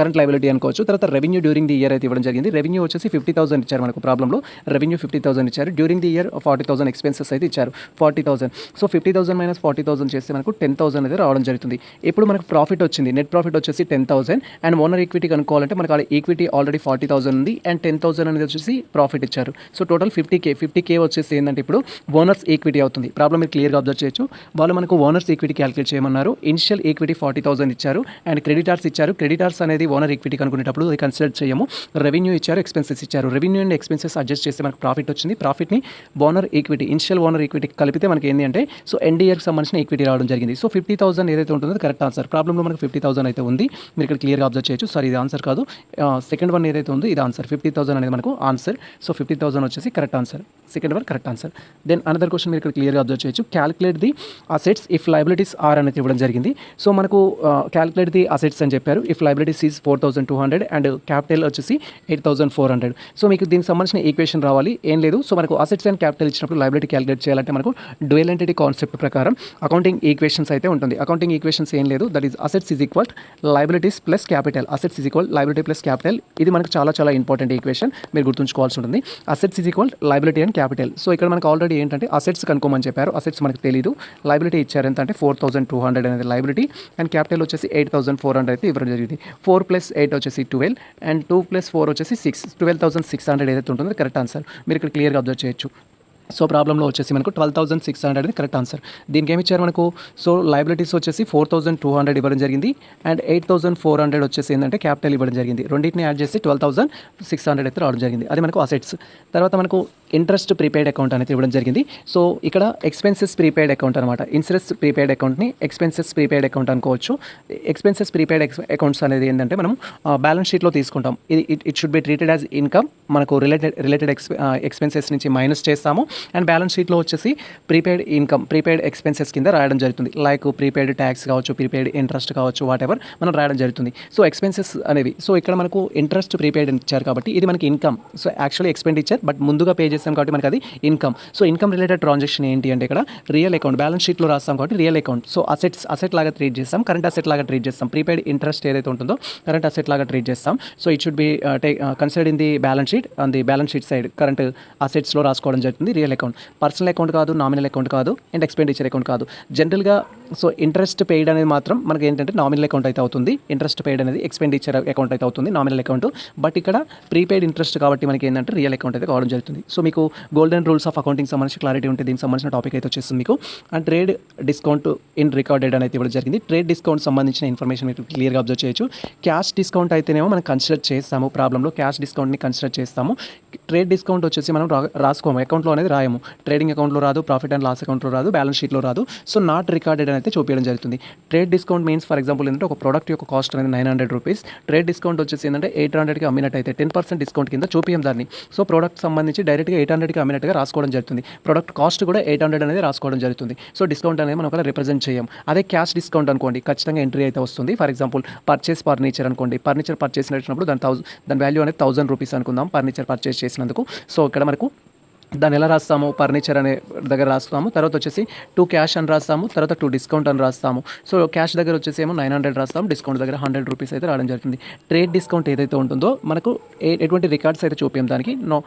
[SPEAKER 1] కరెంట్ లైబిలిటీ అనుకోవచ్చు. తర్వాత రెవెన్యూ డ్యూరింగ్ ది ఇయర్ అయితే ఇవ్వడం జరిగింది. రెవెన్యూ వచ్చేసి 50,000 ఇచ్చారు మనకు ప్రాబ్లంలో. రెవెన్యూ 50,000 ఇచ్చారు. డ్యూరింగ్ ది ఇయర్ 40,000 ఎక్స్పెన్సెస్ అయితే ఇచ్చారు 40,000. సో 50,000 మైనస్ 40,000 చేస్తే మనకు 10,000 అనేది రావడం జరుగుతుంది. ఇప్పుడు మనకు ప్రాఫిట్ వచ్చింది, నెట్ ప్రాఫిట్ వచ్చేసి 10,000 అండ్ ఓనర్ ఈక్విటీ కనుక్కోవాలంటే మనకు ఈక్విటీ ఆల్రెడీ 40,000 ఉంది అండ్ 10,000 అనేది వచ్చేసి ప్రాఫిట్ ఇచ్చారు. సో టోటల్ 50K వచ్చేసి ఏంటంటే ఇప్పుడు ఓనర్స్ ఈక్విటీ అవుతుంది. ప్రాబ్లం మీరు క్లియర్గా అబ్జర్వ్ చేయొచ్చు. వాళ్ళు మనకు ఓనర్స్ ఈక్విటీ క్యాలిక్యులేట్ చేయమన్నారు. ఇనిషియల్ ఈక్విటీ 40,000 ఇచ్చారు అండ్ క్రెడిటార్స్ ఇచ్చారు. క్రెడిటార్స్ అనేది ఓనర్ ఈక్విటీ కనుక్కునేటప్పుడు అది కన్సిడర్ చేయము. రెవెన్యూ ఇచ్చారు, ఎక్స్పెన్సెస్ ఇచ్చారు. రెవెన్యూ అండ్ ఎక్స్పెన్సెస్ అడ్జస్ట్ చేస్తే మనకు ప్రాఫిట్ వచ్చింది. ప్రాఫిట్ని owner equity initial owner equity కలిపితే మనకి ఏంటి అంటే సో ఎండ్ ఇయర్కి సంబంధించిన ఈక్విటీ రావడం జరిగింది. సో 50,000 ఏదైతే ఉంటుందో కరెక్ట్ ఆన్సర్. ప్రాబ్లంలో మనకు 50,000 అయితే ఉంది. మీరు ఇక్కడ క్లియర్గా అబ్జర్వ్ చేయొచ్చు. సారీ ఇది ఆన్సర్ కాదు, సెకండ్ వన్ ఏదైతే ఉందో ఇది ఆన్సర్. 50,000 అనేది మనకు ఆన్సర్. సో 50,000 వచ్చేసి correct answer. Second one correct answer. Then another question మీరు ఇక్కడ క్లియర్గా అబ్జర్వ్ చేయొచ్చు. Calculate the assets if liabilities are అనేది ఇవ్వడం జరిగింది. సో మనకు క్యాలిక్యులేట్ ది అసెట్స్ అని చెప్పారు. If liabilities is 4,200 and capital వచ్చేసి 8,400. సో మీకు దీనికి సంబంధించిన ఈక్వేషన్ రావాలి. ఏం లేదు, సో మనకు అసెట్స్ అండ్ క్యాపిటల్ ఇచ్చినప్పుడు లైబిలిటీ క్యాలిక్యులేట్ చేయాలంటే మనకు డ్యూయల్ ఎంటిటీ కాన్సెప్ట్ ప్రకారం అకౌంటింగ్ ఈక్వేషన్స్ అయితే ఉంటుంది. అకౌంటింగ్ ఈక్వేషన్స్ ఏం లేదు, that is assets is equal liabilities plus capital. Assets is equal liability plus capital. ఇది మనకు చాలా ఇంపార్టెంట్ ఈక్వేషన్, మీరు గుర్తుంచుకోవాల్సి ఉంటుంది. Assets is equal liability and capital. So ఇక్కడ మనకు ఆల్రెడీ ఏంటంటే అసెట్స్ కనుక్కోమని చెప్పారు. అసెట్స్ మనకు తెలియదు. లైబిలిటీ ఇచ్చారు ఎంత అంటే 4,200 అనేది లైబిలిటీ అండ్ క్యాపిటల్ వచ్చేసి 8,400 అయితే ఇవ్వడం జరిగింది. 4 + 8 వచ్చేసి 12 అండ్ 2 + 4 వచ్చేసి 6. 12,600 ఏదైతే ఉంటుందో కరెక్ట్ ఆన్సర్. మీరు ఇక్కడ క్లియర్గా అబ్జర్వ్ చేయొచ్చు. సో ప్రాబ్లంలో వచ్చేసి మనకు 12,600 అనేది కరెక్ట్ ఆన్సర్. దీనికి ఏమి ఇచ్చారు మనకు సో లైబిలిటీస్ వచ్చేసి 4,200 ఇవ్వడం జరిగింది అండ్ 8,400 వచ్చేసి ఏంటంటే క్యాపిటల్ ఇవ్వడం జరిగింది. రెండింటిని యాడ్ చేసి 12,600 అయితే రావడం జరిగింది. అది మనకు అసెట్స్. తర్వాత మనకు ఇంట్రెస్ట్ ప్రీపెయిడ్ అకౌంట్ అనేది ఇవ్వడం జరిగింది. సో ఇక్కడ ఎక్స్పెన్సెస్ ప్రీపెయిడ్ అకౌంట్ అనమాట. ఇన్సూరెన్స్ ప్రీపెయిడ్ అకౌంట్ని ఎక్స్పెన్సెస్ ప్రీపెయిడ్ అకౌంట్ అనుకోవచ్చు. ఎక్స్పెన్సెస్ ప్రీపెయిడ్ అకౌంట్స్ అనేది ఏంటంటే మనం బ్యాలెన్స్ షీట్లో తీసుకుంటాం. It should be treated as income. మనకు రిలేటెడ్ ఎక్స్పెన్సెస్ నుంచి మైనస్ చేస్తాము అండ్ బ్యాలెన్స్ షీట్లో వచ్చేసి ప్రీపెయిడ్ ఇన్కమ్ ప్రీపెయిడ్ ఎక్స్పెన్సెస్ కింద రాయడం జరుగుతుంది. లైక్ ప్రీపెయిడ్ ట్యాక్స్ కావచ్చు, ప్రీపెయిడ్ ఇంట్రెస్ట్ కావచ్చు, వాట్ ఎవర్ మనం రాయడం జరుగుతుంది. సో ఎక్స్పెన్సెస్ అనేవి సో ఇక్కడ మనకు ఇంట్రెస్ట్ ప్రీపెయిడ్ ఇచ్చారు కాబట్టి ఇది మనకి income. So actually expenditure but ముందుగా పే చేస్తాం కాబట్టి మనకి అది income. So income related transaction ఏంటి అంటే ఇక్కడ రియల్ అకౌంట్ బ్యాలెన్స్ షీట్లో రాస్తాం కాబట్టి రియల్ అకౌంట్. సో అసెట్ లాగా ట్రీట్ చేస్తాం, కరెంట్ అసెట్ లాగా ట్రీట్ చేస్తాం. ప్రీపెయిడ్ ఇంట్రెస్ట్ ఏదైతే ఉంటుందో కరెంట్ అసెట్ లాగా ట్రీట్ చేస్తాం. So it should be considered in the balance sheet. On the balance sheet side current అసెట్స్లో రాసుకోవడం జరుగుతుంది రియల్ అకౌంట్. పర్సనల్ అకౌంట్ కాదు, నామినల్ అకౌంట్ కాదు అండ్ ఎక్స్పెండిచర్ అకౌంట్ కాదు. జనరల్గా సో ఇంట్రెస్ట్ పెయిడ్ అనేది మాత్రం మనకి ఏంటంటే నామినల్ అకౌంట్ అయితే అవుతుంది. ఇంట్రెస్ట్ పెయిడ్ అనేది ఎక్స్పెండిచర్ అకౌంట్ అయితే అవుతుంది, నామినల్ అకౌంట్. బట్ ఇక్కడ ప్రీపెయిడ్ ఇంట్రెస్ట్ కాబట్టి మనకి ఏంటంటే రియల్ అకౌంట్ అయితే కావడం జరుగుతుంది. సో మీకు గోల్డెన్ రూల్స్ ఆఫ్ అకౌంటింగ్ సంబంధించి క్లారిటీ ఉంటే దీనికి సంబంధించిన టాపిక్ అయితే వచ్చేస్తుంది మీకు. And trade discount in recorded అనేది ఇవ్వడం జరిగింది. ట్రేడ్ డిస్కౌంట్ సంబంధించిన ఇన్ఫర్మేషన్ మీరు క్లియర్గా అబ్జర్వ్ చేయొచ్చు. క్యాష్ డిస్కౌంట్ అయితేనేమో మనం కన్సిడర్ చేస్తాము, ప్రాబ్లంలో క్యాష్ డిస్కౌంట్ని కన్సిడర్ చేస్తాము. ట్రేడ్ డిస్కౌంట్ వచ్చేసి మనం రాసుకోము, అకౌంట్లో అనేది రాయము. ట్రేడింగ్ అకౌంట్లో రాదు, ప్రాఫిట్ అండ్ లాస్ అకౌంట్లో రాదు, బ్యాలెన్స్ షీట్లో రాదు. సో నాట్ రికార్డెడ్ అయితే చూపించడం జరుగుతుంది. Trade discount means for example ఏంటంటే ఒక ప్రోడక్ట్ యొక్క కాస్ట్ అనేది 900 రూపీస్, ట్రేడ్ డిస్కౌంట్ వచ్చేసి ఏంటంటే 800కి అమ్మినట్టయితే 10% డిస్కౌంట్ కింద చూపియం దాన్ని. సో ప్రోడక్ట్ సంబంధించి డైరెక్ట్గా 800కి అమ్మినట్టుగా రాసుకోవడం జరుగుతుంది. ప్రోడక్ట్ కాస్ట్ కూడా 800 అనేది రాసుకోవడం జరుగుతుంది. సో డిస్కౌంట్ అనేది మనం ఒకవేళ రిప్రజెంట్ చేయం. అదే క్యాష్ డిస్కౌంట్ అనుకోండి, ఖచ్చితంగా ఎంట్రీ అయితే వస్తుంది. ఫర్ ఎగ్జాంపుల్ పర్చేస్ ఫర్నిచర్ అనుకోండి, ఫర్నిచర్ పర్చేస్ చేసినప్పుడు దాని వాల్యూ అనేది 1000 రూపీస్ అనుకుందాం ఫర్నిచర్ పర్చేస్ చేసినందుకు. సో ఇక్కడ మనకు దాన్ని ఎలా రాస్తాము, ఫర్నిచర్ అనే దగ్గర రాస్తాము, తర్వాత వచ్చేసి 2 క్యాష్ అని రాస్తాము, తర్వాత 2 డిస్కౌంట్ అని రాస్తాము. సో క్యాష్ దగ్గర వచ్చేసి ఏమో 900 రాస్తాము, డిస్కౌంట్ దగ్గర 100 రూపీస్ అయితే రావడం జరుగుతుంది. ట్రేడ్ డిస్కౌంట్ ఏదైతే ఉంటుందో మనకు ఎటువంటి రికార్డ్స్ అయితే చూపించాం దానికి,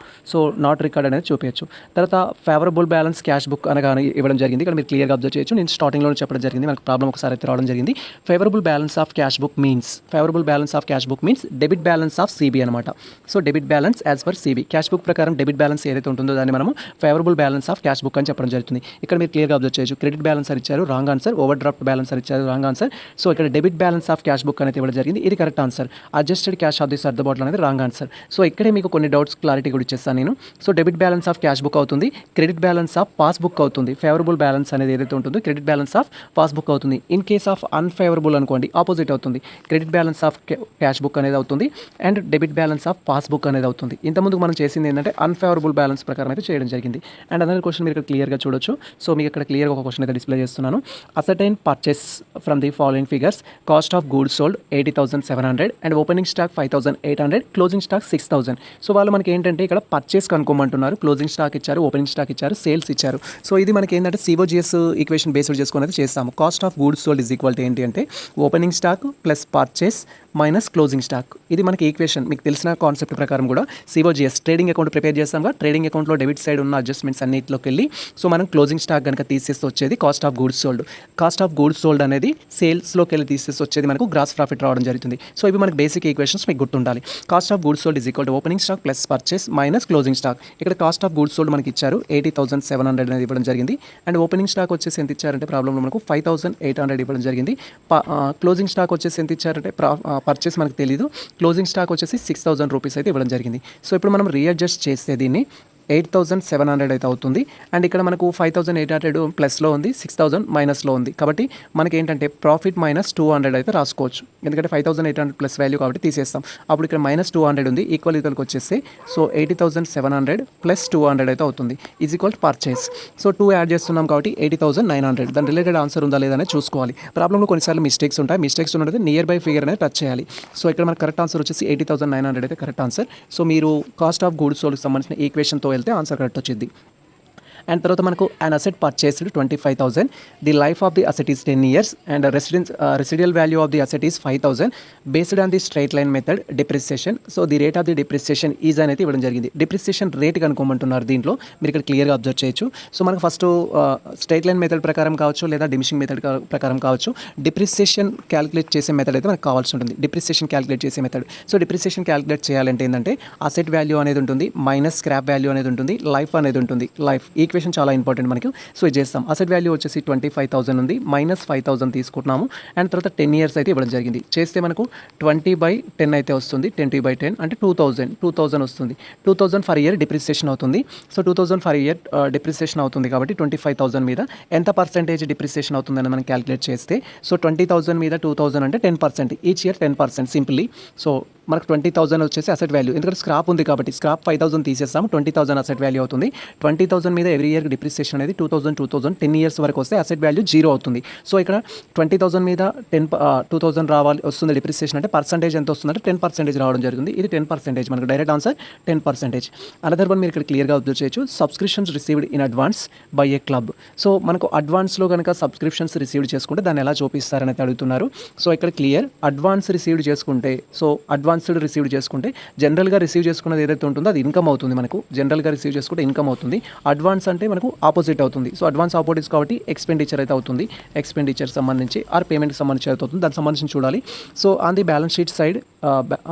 [SPEAKER 1] సో నాట్ రికార్డ్ అనేది చూపించచ్చు. తర్వాత ఫేవరబుల్ బ్యాలెన్స్ క్యాష్ బుక్ అనగా ఇవ్వడం జరిగింది. ఇక్కడ మీరు క్లియర్గా అబ్జర్వ్ చేయొచ్చు. నేను స్టార్టింగ్లో చెప్పడం జరిగింది, మనకు ప్రాబ్లం ఒకసారి అయితే రావడం జరిగింది. Favourable balance of cash book means debit balance of CB అనమాట. So debit balance as per CB, cash book ప్రకారం డెబిట్ బ్యాలెన్స్ ఏదైతే ఉంటుందో దాన్ని మనము favourable balance of cash book అని చెప్పడం జరుగుతుంది. ఇక్కడ మీరు క్లియర్గా అబ్జర్వ్ చేయొచ్చు. క్రెడిట్ బ్యాలెన్స్ అని ఇచ్చారు, wrong answer. Over draft balance అని ఇచ్చారు, రాంగ్ ఆన్సర్. సో ఇక్కడ debit balance of cash book అనేది ఇవ్వడం జరిగింది, ఇది correct answer. Adjusted cash of the సర్దుబాట్లు అనేది రాంగ్ ఆన్సర్. సో ఇక్కడే మీకు కొన్ని డౌట్స్ క్లారిటీ కూడా ఇచ్చేస్తాను నేను. So debit balance of cash book అవుతుంది, credit balance of pass book అవుతుంది. ఫేవరబుల్ బ్యాలెన్స్ అనేది ఏదైతే ఉంటుందో credit balance of pass book అవుతుంది. ఇన్ కేస్ ఆఫ్ అన్ఫేవరబుల్ అనుకోండి, ఆపోజిట్ అవుతుంది. Credit balance of cash book అనేది అవుతుంది and debit balance of pass book అనేది అవుతుంది. ఇంతకుముందు మనం చేసింది ఏంటంటే అన్ఫేవరబుల్ బ్యాలెన్స్ ప్రకారం అయితే చేయడం జరిగింది. అండ్ అదర్ క్వశ్చన్ మీరు ఇక్కడ క్లియర్గా చూడొచ్చు. సో మీకు ఇక్కడ క్లియర్గా ఒక క్వశ్చన్ అయితే డిస్ప్లే చేస్తున్నాను. Ascertain purchase from the following figures: cost of goods sold 80,700 and opening stock 5,800, closing stock 6,000. So వాళ్ళు మనకి ఏంటంటే ఇక్కడ పర్చేస్ కనుక్కోమంటున్నారు. క్లోజింగ్ స్టాక్ ఇచ్చారు, ఓపెనింగ్ స్టాక్ ఇచ్చారు, సేల్స్ ఇచ్చారు. సో ఇది మనకి ఏంటంటే సిఓజిఎస్ ఈక్వేషన్ బేస్డ్ చేసుకుని అయితే చేస్తాము. Cost of goods sold is equal to ఏంటి అంటే opening stock plus purchase minus closing stock. ఇది మనకి ఈక్వేషన్ మీకు తెలిసిన కాన్సెప్ట్ ప్రకారం కూడా సిఓజిఎస్ ట్రేడింగ్ అకౌంట్ ప్రిపేర్ చేస్తాంగా, ట్రేడింగ్ అకౌంట్లో డెబిట్ సైడ్ ఉన్న అడ్జస్ట్మెంట్స్ అన్నింటిలోకి వెళ్ళి సో మనం క్లోజింగ్ స్టాక్ కనుక తీసేసి వచ్చేది cost of goods sold. Cost of goods sold అనేది సేల్స్లోకి వెళ్ళి తీసేసి వచ్చేది మనకు గ్రాస్ ప్రాఫిట్ రావడం జరుగుతుంది. సో ఇవి మనకి బేసిక్ ఈక్వేషన్స్ మీకు గుర్తుండాలి. Cost of goods sold is equal to opening stock plus purchase minus closing stock. ఇక్కడ కాస్ట్ ఆఫ్ గూడ్స్ సోల్డ్ మనకి ఇచ్చారు 80,700 అనేది ఇవ్వడం జరిగింది. అండ్ ఓపెనింగ్ స్టాక్ వచ్చేసి ఎంత ఇచ్చారంటే ప్రాబ్లంలో మనకు 5,800 ఇవ్వడం జరిగింది. క్లోజింగ్ స్టాక్ వచ్చేసి ఎంత ఇచ్చారంటే పర్చేస్ మనకు తెలియదు, క్లోజింగ్ స్టాక్ వచ్చేసి 6,000 రూపీస్ అయితే ఇవ్వడం జరిగింది. సో ఇప్పుడు మనం రీఅడ్జస్ట్ చేస్తే దీన్ని 8,700 అయితే అవుతుంది. అండ్ ఇక్కడ మనకు 5,800 ప్లస్లో ఉంది, 6,000 మైనస్లో ఉంది. కాబట్టి మనకి ఏంటంటే ప్రాఫిట్ మైనస్ 200 అయితే రాసుకోవచ్చు. ఎందుకంటే 5,800 ప్లస్ వాల్యూ కాబట్టి తీసేస్తాం. అప్పుడు ఇక్కడ మైనస్ 200 ఉంది, ఈక్వల్ వచ్చేస్తే సో 80,700 ప్లస్ 200 అయితే అవుతుంది, is equal purchase. So 2 add చేస్తున్నాం కాబట్టి 80,900. దాని రిలేటెడ్ ఆన్సర్ ఉందా లేదా అనేది చూసుకోవాలి. ప్రాబ్లంలో కొన్నిసార్లు మిస్టేక్స్ ఉంటాయి, మిస్టేక్స్ ఉన్నది నియర్ బై ఫిగర్ అనేది టచ్ చేయాలి. సో ఇక్కడ మనకు కరెక్ట్ ఆన్సర్ వచ్చేసి 80,900 అయితే కరెక్ట్ ఆన్సర్. సో మీరు కాస్ట్ ఆఫ్ గూడ్స్ సోల్డ్కి సంబంధించిన ఈక్వేషన్తో వెళ్తే ఆన్సర్ కరెక్ట్ వచ్చింది. అండ్ తర్వాత మనకు an asset purchased 25,000, the life of the asset is 10 years and residual value of the asset is 5,000 based on the straight line method depreciation. So the rate of the depreciation is అనేది ఇవ్వడం జరిగింది. Depreciation rate కనుక్కోమంటున్నారు దీంట్లో, మీరు ఇక్కడ క్లియర్గా observe చేయొచ్చు. So మనకు first straight line method ప్రకారం కావచ్చు లేదా డిమిషింగ్ మెథడ్ ప్రకారం కావచ్చు, డిప్రిసియేషన్ క్యాలిక్యులేట్ చేసే మెథడ్ అయితే మనకు కావాల్సి ఉంటుంది. డిప్రిసియేషన్ క్యాలిక్యులేట్ చేసే మెథడ్. సో డిప్రిసియేషన్ క్యాలిక్యులేట్ చేయాలంటే ఏంటంటే అసెట్ వాల్యూ అనేది ఉంటుంది, మైనస్ స్క్రాప్ వాల్యూ అనేది ఉంటుంది, లైఫ్ అనేది ఉంటుంది. లైఫ్ ఈక్వేషన్ చాలా ఇంపార్టెంట్ మనకి. సో ఇది చేస్తాం. అసెట్ వాల్యూ వచ్చేసి 25,000 ఉంది, మైనస్ 5,000 తీసుకుంటున్నాము. అండ్ తర్వాత 10 years అయితే ఇవ్వడం జరిగింది. చేస్తే మనకు 20/10 అయితే వస్తుంది. 20/10 అంటే 2,000 వస్తుంది. 2,000 ఫర్ ఇయర్ డిప్రిసియేషన్ అవుతుంది. సో 2,000 ఫర్ ఇయర్ డిప్రిసియేషన్ అవుతుంది కాబట్టి 25,000 మీద ఎంత పర్సెంటేజ్ డిప్రిసియేషన్ అవుతుందని మనం క్యాలిక్యులేట్ చేస్తే సో 20,000 మీద 2,000 అంటే 10%, ఈచ్ ఇయర్ 10% సింప్లీ. సో మనకు 20,000 వచ్చేసి అసెట్ వాల్యూ, ఎందుకంటే స్క్రాప్ ఉంది కాబట్టి స్క్రాప్ 5,000 తీసేస్తాము, 20,000 అసెట్ వాల్యూ అవుతుంది. 20,000 మీద ఎవ్రీ ఇయర్ డిప్రిసియేషన్ అనేది 2,000 10 years వరకు వస్తే అసెట్ వాల్యూ 0 అవుతుంది. సో ఇక్కడ 20,000 మీద 2,000 రావాలి వస్తుంది డిప్రిసియేషన్ అంటే పర్సెంటేజ్ ఎంత వస్తుందంటే 10% రావడం జరుగుతుంది. ఇది 10%, మనకు డైరెక్ట్ ఆన్సర్ 10%. అనదర్ వన్ మీరు ఇక్కడ క్లియర్గా అబ్జర్వ్ చేయొచ్చు, subscriptions received in advance by a club. So మనకు అడ్వాన్స్లో కనుక సబ్స్క్రిప్షన్స్ రిసీవ్డ్ చేసుకుంటే దాన్ని ఎలా చూపిస్తారని అయితే అడుగుతున్నారు. సో ఇక్కడ క్లియర్, అడ్వాన్స్ రిసీవ్డ్ చేసుకుంటే సో అడ్వాన్స్డ్ రిసీవ్ చేసుకుంటే జనరల్గా రిసీవ్ చేసుకున్నది ఏదైతే ఉంటుందో అది ఇన్కమ్ అవుతుంది. మనకు జనరల్గా రిసీవ్ చేసుకుంటే ఇన్కమ్ అవుతుంది. అడ్వాన్స్ అంటే మనకు ఆపోజిట్ అవుతుంది. సో అడ్వాన్స్ ఆపోజిట్స్ కాబట్టి ఎక్స్పెండిచర్ అయితే అవుతుంది. ఎక్స్పెండిచర్ సంబంధించి ఆర్ పేమెంట్కి సంబంధించి అయితే అవుతుంది. దానికి సంబంధించి చూడాలి. So on the balance sheet side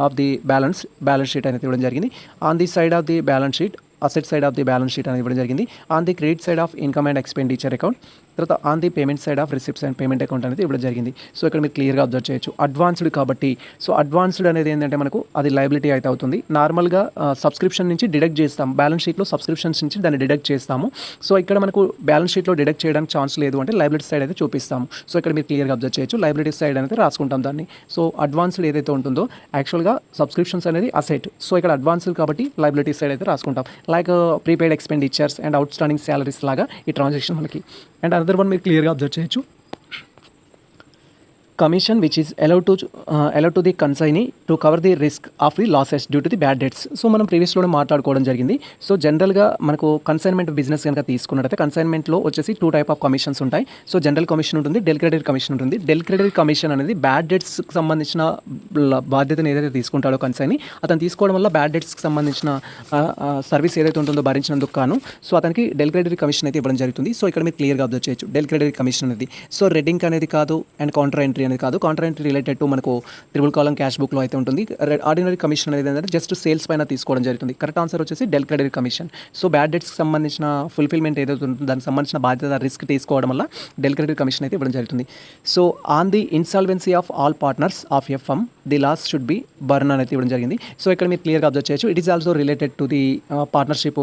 [SPEAKER 1] of the balance sheet అనేది ఇవ్వడం జరిగింది. On the side of the balance sheet asset side of the balance sheet అనేది ఇవ్వడం జరిగింది. On the credit side of income and expenditure account, తర్వాత on the payment side of receipts and payment account అనేది ఇవ్వడం జరిగింది. So ఇక్కడ మీరు క్లియర్గా అబ్జర్వ్ చేయొచ్చు. అడ్వాన్స్డ్ కాబట్టి సో అడ్వాన్స్డ్ అనేది ఏంటంటే మనకు అది లయబిలిటీ అయితే అవుతుంది. నార్మల్గా సబ్స్క్రిప్షన్ నుంచి డిడక్ట్ చేస్తాం, బ్యాలెన్స్ షీట్లో సబ్స్క్రిప్షన్స్ నుంచి దాన్ని డిడక్ట్ చేస్తాము. సో ఇక్కడ మనకు బ్యాలెన్స్ షీట్లో డిడక్ట్ చేయడానికి ఛాన్స్ లేదు అంటే లయబిలిటీ సైడ్ అయితే చూపిస్తాము. సో ఇక్కడ మీరు క్లియర్గా అబ్జర్వ్ చేయొచ్చు. లయబిలిటీ సైడ్ అనేది రాసుకుంటాం దాన్ని. సో అడ్వాన్స్డ్ ఏదైతే ఉంటుందో యాక్చువల్గా సబ్స్క్రిప్షన్స్ అనేది అసెట్. సో ఇక్కడ అడ్వాన్స్డ్ కాబట్టి లయబిలిటీ సైడ్ అయితే రాసుకుంటాం. Like prepaid expenditures and out standing salaries లాగా ఈ ట్రాన్సాక్షన్ మనకి. అండ్ అనదర్ వన్ మీరు క్లియర్గా అబ్జర్వ్ చేయొచ్చు. Commission which is allowed to the consignee to cover the risk of the losses due to the bad debts. So మనం ప్రీవియస్లోనే మాట్లాడుకోవడం జరిగింది. So జనరల్గా మనకు కన్సైన్మెంట్ బిజినెస్ కనుక తీసుకున్నట్టయితే కన్సైన్మెంట్లో వచ్చేసి 2 టైప్ ఆఫ్ కమిషన్స్ ఉంటాయి. సో జనరల్ కమిషన్ ఉంటుంది, డెల్ క్రెడిట్ కమిషన్ ఉంటుంది. డెల్ క్రెడిట్ కమిషన్ అనేది బ్యాడ్ డెట్స్కి సంబంధించిన బాధ్యతను ఏదైతే తీసుకుంటాడో కన్సైనీ, అతను తీసుకోవడం వల్ల బ్యాడ్ డెట్స్కి సంబంధించిన సర్వీస్ ఏదైతే ఉంటుందో భరించినందుకు కాను సో అతనికి డెల్ క్రెడిట్ కమిషన్ అయితే ఇవ్వడం జరుగుతుంది. సో ఇక్కడ మీరు క్లియర్గా అబ్జర్వ్ చేయొచ్చు. డెల్ క్రెడిట్ కమిషన్ అనేది సో రెడ్డింగ్ అనేది కాదు అండ్ కౌంటర్ ఎంట్రీ అనేది కాదు. కౌంటర్ ఎంట్రీ రిలేటెడ్ టు మనకు త్రిబుల్ కాలం క్యాష్ బుక్లో అయితే ఉంటుంది. ఆర్డినరీ కమిషన్ అనేది ఏంటంటే జస్ట్ సేల్స్ పైన తీసుకోవడం జరుగుతుంది. కరెక్ట్ ఆన్సర్ వచ్చేసి del credit commission. So bad డెట్స్కి సంబంధించిన ఫుల్ఫిల్మెంట్ ఏదైతే ఉంటుందో దానికి సంబంధించిన బాధ్యత రిస్క్ తీసుకోవడం వల్ల డెల్ క్రెడిట్ కమిషన్ అయితే ఇవ్వడం జరుగుతుంది. So on the insolvency of all partners of a firm the loss should be borne అనేది ఇవ్వడం జరిగింది. సో ఇక్కడ మీరు క్లియర్గా అబ్జర్వ్ చేయొచ్చు. It is also related to the partnership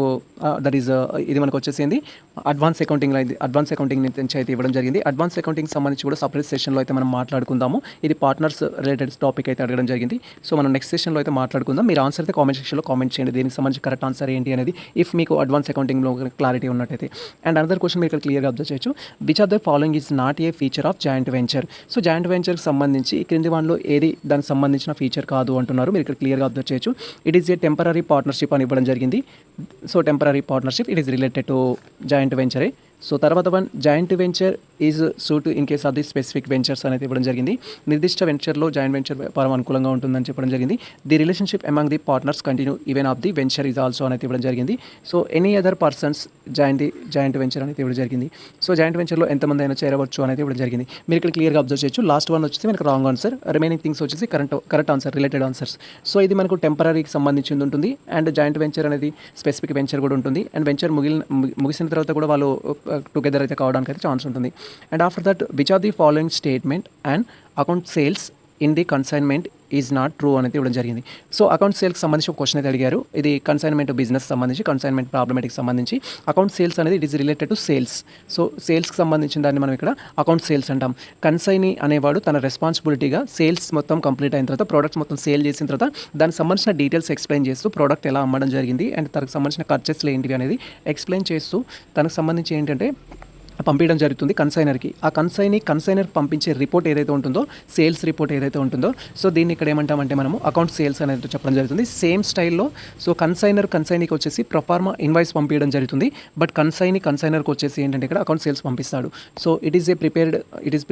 [SPEAKER 1] that is ఇది మనకు వచ్చేసింది అడ్వాన్స్ అకౌంటింగ్ నుంచి అయితే ఇవ్వడం జరిగింది. అడ్వాన్స్ అకౌంటింగ్ సంబంధించి కూడా సపరేట్ సెషన్లో అయితే మనం మాట్లాడుకుందాము. ఇది పార్ట్నర్స్ రిలేటెడ్ టాపిక్ అయితే అడగడం జరిగింది. సో మనం నెక్స్ట్ సెషన్లో అయితే మాట్లాడుకుందాం. మీరు ఆన్సర్ అయితే కామెంట్ సెక్షన్లో కామెంట్ చేయండి దీనికి సంబంధించి కరెక్ట్ ఆన్సర్ ఏంటి అనేది, ఇఫ్ మీకు అడ్వాన్స్ అకౌంటింగ్లో క్లారిటీ ఉన్నట్టయితే. అండ్ అనదర్ క్వశ్చన్ మీరు ఇక్కడ క్లియర్గా అబ్జర్వ్ చేయొచ్చు. Which of the following is not a feature of joint venture. So joint వెంచర్కి సంబంధించి క్రింది వాటిలో ఏది దానికి సంబంధించిన ఫీచర్ కాదు అంటున్నారు. మీరు ఇక్కడ క్లియర్గా అబ్జర్వ్ చేయొచ్చు. It is a temporary partnership అని ఇవ్వడం జరిగింది. So temporary partnership it is related to joint వెంచరే. సో తర్వాత one joint venture is suit in case of the specific ventures అనేది ఇవ్వడం జరిగింది. నిర్దిష్ట వెంచర్లో జాయింట్ వెంచర్ వ్యాపారం అనుకూలంగా ఉంటుందని చెప్పడం జరిగింది. The relationship among the partners continue even of the venture is also అనేది ఇవ్వడం జరిగింది. So any other persons joint venture అనేది ఇవ్వడం జరిగింది. సో జాయింట్ వెంచర్లో ఎంతమంది అయినా చేరవచ్చు అనేది ఇవ్వడం జరిగింది. మీరు ఇక్కడ క్లియర్గా అబ్జర్వ్ చేయొచ్చు. లాస్ట్ వన్ వచ్చేసి మనకు రాంగ్ ఆన్సర్, రిమైనింగ్ థింగ్స్ వచ్చేసి correct answer, related answers. So ఇది మనకు టెంపరీకి సంబంధించింది ఉంటుంది అండ్ జాయింట్ వెంచర్ అనేది స్పెసిఫిక్ వెంచర్ కూడా ఉంటుంది. అండ్ వెంచర్ ముగిసిన తర్వాత కూడా వాళ్ళు టుగెదర్ అయితే కావడానికి అయితే ఛాన్స్ ఉంటుంది. And after that which are the following statement and account sales in the consignment is not true అనేది ఇవ్వడం జరిగింది. సో అకౌంట్ సేల్కి సంబంధించి ఒక క్వశ్చన్ అయితే అడిగారు. ఇది కన్సైన్మెంట్ బిజినెస్ సంబంధించి, కన్సైన్మెంట్ ప్రాబ్లమేటిక్ సంబంధించి అకౌంట్ సేల్స్ అనేది it is related to sales. So సేల్స్కి సంబంధించిన దాన్ని మనం ఇక్కడ అకౌంట్ సేల్స్ అంటాం. కన్సైనీ అనేవాడు తన రెస్పాన్సిబిలిటీగా సేల్స్ మొత్తం కంప్లీట్ అయిన తర్వాత, ప్రోడక్ట్స్ మొత్తం సేల్ చేసిన తర్వాత దానికి సంబంధించిన డీటెయిల్స్ ఎక్స్ప్లెయిన్ చేస్తూ ప్రోడక్ట్ ఎలా అమ్మడం జరిగింది అండ్ తనకు సంబంధించిన ఖర్చెస్లు ఏంటివి అనేది ఎక్స్ప్లెయిన్ చేస్తూ తనకు సంబంధించి ఏంటంటే పంపించడం జరుగుతుంది కన్సైనర్కి. ఆ కన్సైనర్ పంపించే రిపోర్ట్ ఏదైతే ఉంటుందో, సేల్స్ రిపోర్ట్ ఏదైతే ఉంటుందో, సో దీన్ని ఇక్కడ ఏమంటామంటే మనము అకౌంట్ సేల్స్ అనేది చెప్పడం జరుగుతుంది. సేమ్ స్టైల్లో సో కన్సైనీకి వచ్చేసి ప్రొఫార్మా ఇన్వాయిస్ పంపించడం జరుగుతుంది. బట్ కన్సైనర్కి వచ్చేసి ఏంటంటే ఇక్కడ అకౌంట్ సేల్స్ పంపిస్తాడు. So it is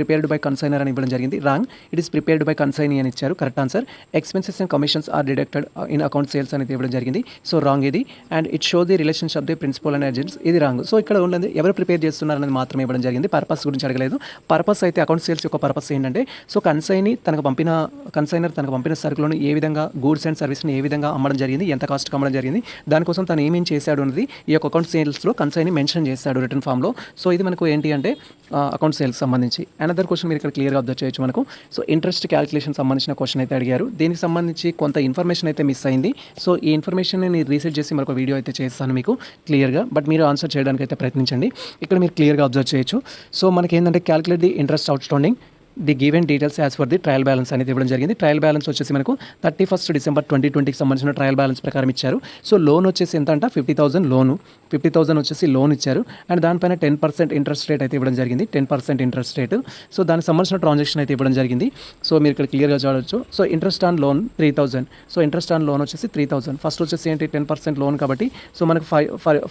[SPEAKER 1] prepared by consignor అని ఇవ్వడం జరిగింది. Wrong. It is prepared by consignee అని ఇచ్చారు. Correct answer. Expenses and commissions are deducted in account sales అనేది ఇవ్వడం జరిగింది. సో రాంగ్ ఇది. And it show the relationship the principal and agents, ఇది రాంగ్. సో ఇక్కడ ఉన్నది ఎవరు ప్రిపేర్ చేస్తున్నారు అనేది మాత్రమే ఇవ్వడం జరిగింది. పర్పస్ గురించి అడగలేదు. పర్పస్ అయితే అకౌంట్ సేల్స్ యొక్క పర్పస్ ఏంటంటే సో కన్సైనర్ తనకు పంపిన సరుకులను ఏ విధంగా గూడ్స్ అండ్ సర్వీస్ని ఏ విధంగా అమ్మడం జరిగింది, ఎంత కాస్ట్కి అమ్మడం జరిగింది, దానికోసం తను ఏమేం చేశాడు అనేది ఈ యొక్క అకౌంట్ సేల్స్లో కన్సైనీ మెన్షన్ చేశాడు రిటర్న్ ఫామ్లో. సో ఇది మనకు ఏంటి అంటే అకౌంట్ సేల్స్ సంబంధించి. అనదర్ క్వశ్చన్ మీరు ఇక్కడ క్లియర్గా అబ్జర్వ్ చేయొచ్చు. మనకు సో ఇంట్రెస్ట్ క్యాలిక్యులేషన్ సంబంధించిన క్వశ్చన్ అయితే అడిగారు. దీనికి సంబంధించి కొంత ఇన్ఫర్మేషన్ అయితే మిస్ అయింది. సో ఈ ఇన్ఫర్మేషన్ నేను రీసెర్చ్ చేసి మరొక వీడియో అయితే చేస్తాను మీకు క్లియర్గా. బట్ మీరు ఆన్సర్ చేయడానికి అయితే ప్రయత్నించండి. ఇక్కడ మీరు క్లియర్గా అబ్జర్వ్ చేయొచ్చు. సో మనకి ఏంటంటే calculate the interest out standing the given details as per the trial balance అనేది ఇవ్వడం జరిగింది. ట్రయల్ బ్యాలెన్స్ వచ్చేసి మనకు 31st December 2020కి సంబంధించిన ట్రయల్ బ్యాలెన్స్ ప్రకారం ఇచ్చారు. సో లోన్ వచ్చేసి ఎంత అంటే 50,000 లోను, 50,000 వచ్చేసి లోన్ ఇచ్చారు. అండ్ దానిపైన 10% ఇంట్రెస్ట్ రేట్ అయితే ఇవ్వడం జరిగింది. 10% ఇంట్రెస్ట్ రేట్. సో దానికి సంబంధించిన ట్రాన్సాక్షన్ అయితే ఇవ్వడం జరిగింది. సో మీరు ఇక్కడ క్లియర్గా చూడవచ్చు. So interest on loan 3,000. So interest on loan వచ్చేసి 3,000. ఫస్ట్ వచ్చేసి ఏంటి 10% లోన్ కాబట్టి సో మనకు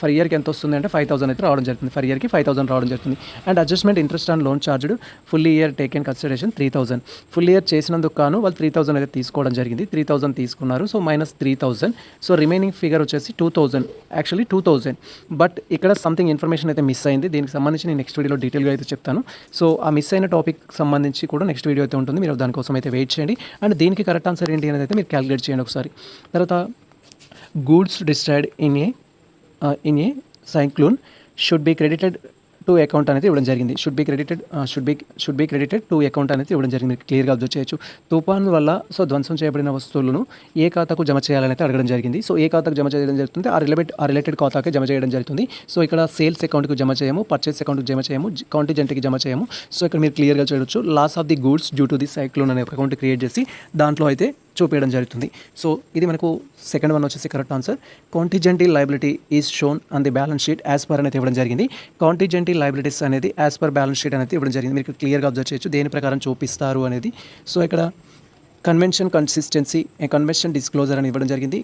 [SPEAKER 1] ఫర్ ఇయర్కి ఎంత వస్తుంది అంటే 5,000 అయితే రావడం జరుగుతుంది. ఫర్ ఇయర్కి 5,000 రావడం జరుగుతుంది. And adjustment interest on loan charged full year taken consideration 3000. Full year చేసినందుకు కాను వాళ్ళు 3000 అయితే తీసుకోవడం జరిగింది. 3000 తీసుకున్నారు. So minus 3000. So remaining figure వచ్చేసి 2000, యాక్చువల్లీ 2000. బట్ ఇక్కడ సంథింగ్ ఇన్ఫర్మేషన్ అయితే మిస్ అయింది. దీనికి సంబంధించి నేను నెక్స్ట్ వీడియోలో డీటెయిల్గా అయితే చెప్తాను. సో ఆ మిస్ అయిన టాపిక్ సంబంధించి కూడా నెక్స్ట్ వీడియో అయితే ఉంటుంది. మీరు దానికోసం అయితే వెయిట్ చేయండి. అండ్ దీనికి కరెక్ట్ ఆన్సర్ ఏంటి అనేది అయితే మీరు క్యాలిక్యులేట్ చేయండి ఒకసారి. తర్వాత goods destroyed in a cyclone should be credited to account అనేది ఇవ్వడం జరిగింది. Should be credited to account అనేది ఇవ్వడం జరిగింది. మీరు క్లియర్గా అబ్జర్వ్ చేయొచ్చు. తుఫాను వల్ల ధ్వంసం చేయబడిన వస్తువులను ఏ ఖాతాకు జమ చేయాలని అయితే అడగడం జరిగింది. సో ఏ ఖాతాకు జమ చేయడం జరుగుతుంది, ఆ రిలేటెడ్ ఖాతాకే జమ చేయడం జరుగుతుంది. సో ఇక్కడ సేల్స్ అకౌంట్కి జమ చేయము, పర్చేస్ అకౌంట్కి జమ చేయము, కాంటిజెంట్కి జమ చేయము. సో ఇక్కడ మీరు క్లియర్గా చూడొచ్చు. Loss of the goods due to the cyclone అనే అకౌంట్ క్రియేట్ చేసి దాంట్లో అయితే చూపించడం జరుగుతుంది. సో ఇది మనకు సెకండ్ వన్ వచ్చేసి correct answer. Contingent liability is shown on the balance sheet as per అనేది ఇవ్వడం జరిగింది. కాంటిజెంటీ లయబిలిటీస్ అనేది యాజ్ పర్ బ్యాలెన్స్ షీట్ అనేది ఇవ్వడం జరిగింది. మీరు క్లియర్గా అబ్జర్వ్ చేయొచ్చు దేని ప్రకారం చూపిస్తారు అనేది. సో ఇక్కడ కన్వెన్షన్ కన్సిస్టెన్సీ, కన్వెన్షన్ డిస్క్లోజర్ అని ఇవ్వడం జరిగింది.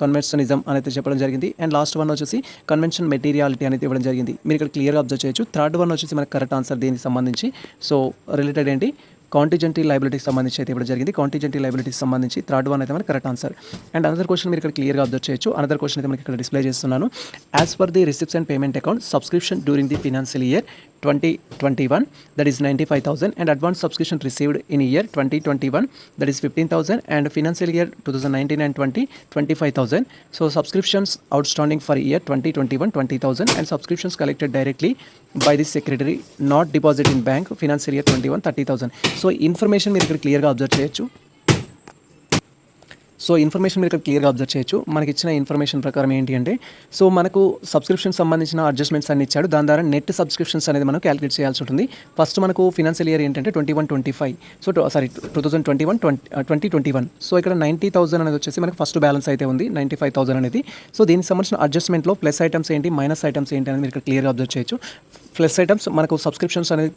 [SPEAKER 1] కన్వెన్షనిజం అనేది చెప్పడం జరిగింది. అండ్ లాస్ట్ వన్ వచ్చేసి కన్వెన్షన్ మెటీరియాలిటీ అనేది ఇవ్వడం జరిగింది. మీరు ఇక్కడ క్లియర్గా అబ్జర్వ్ చేయొచ్చు. థర్డ్ వన్ వచ్చేసి మనకు కరెక్ట్ ఆన్సర్ దీనికి సంబంధించి. సో రిలేటెడ్ ఏంటి, కాంటిజెంటీ లయబిలిటీకి సంబంధించి అయితే ఇవ్వడం జరిగింది. కాంటిజెంటీ లయబిలిటీకి సంబంధించి థర్డ్ వన్ అయితే మనకి correct answer. And another question మీరు ఇక్కడ క్లియర్గా అబ్జర్వ్ చేయొచ్చు. అనదర్ క్వశ్చన్ అయితే మనకి ఇక్కడ డిస్ప్లే చేస్తున్నాను. As per the receipts and payment account subscription during the financial year 2021, that is 95,000, and advance subscription received in year 2021, that is 15,000, and financial year 2019 and 20, 25,000. So subscriptions outstanding for year 2021 20,000, and subscriptions collected directly by the secretary not deposit in bank financial year 21 30,000. So information మీరు ఇక్కడ క్లియర్గా observe చేయొచ్చు. So information మీరు ఇక్కడ క్లియర్గా observe చేయొచ్చు. మనకి ఇచ్చిన ఇన్ఫర్మేషన్ ప్రకారం ఏంటి అంటే, సో మనకు సబ్స్క్రిప్షన్ సంబంధించిన అడ్జస్ట్మెంట్స్ అన్ని ఇచ్చాడు. దాని ద్వారా నెట్ సబ్స్క్రిప్షన్స్ అనేది మనం క్యాలిక్యులేట్ చేయాల్సి ఉంటుంది. ఫస్ట్ మనకు ఫినాన్షియల్ ఇయర్ ఏంటంటే 21-25, సో 2021. సో ఇక్కడ 90,000 అనేది వచ్చేసి మనకు ఫస్ట్ బ్యాలెన్స్ అయితే ఉంది, 95,000 అనేది. సో దీనికి సంబంధించిన అడ్జస్ట్మెంట్లో ప్లస్ ఐటమ్స్ ఏంటి, మైనస్ ఐటమ్స్ ఏంటి అనేది మీరు ఇక్కడ క్లియర్గా అబ్జర్వ్ చేయొచ్చు. ప్లస్ ఐటమ్స్ మనకు సబ్స్క్రిప్షన్స్ అనేది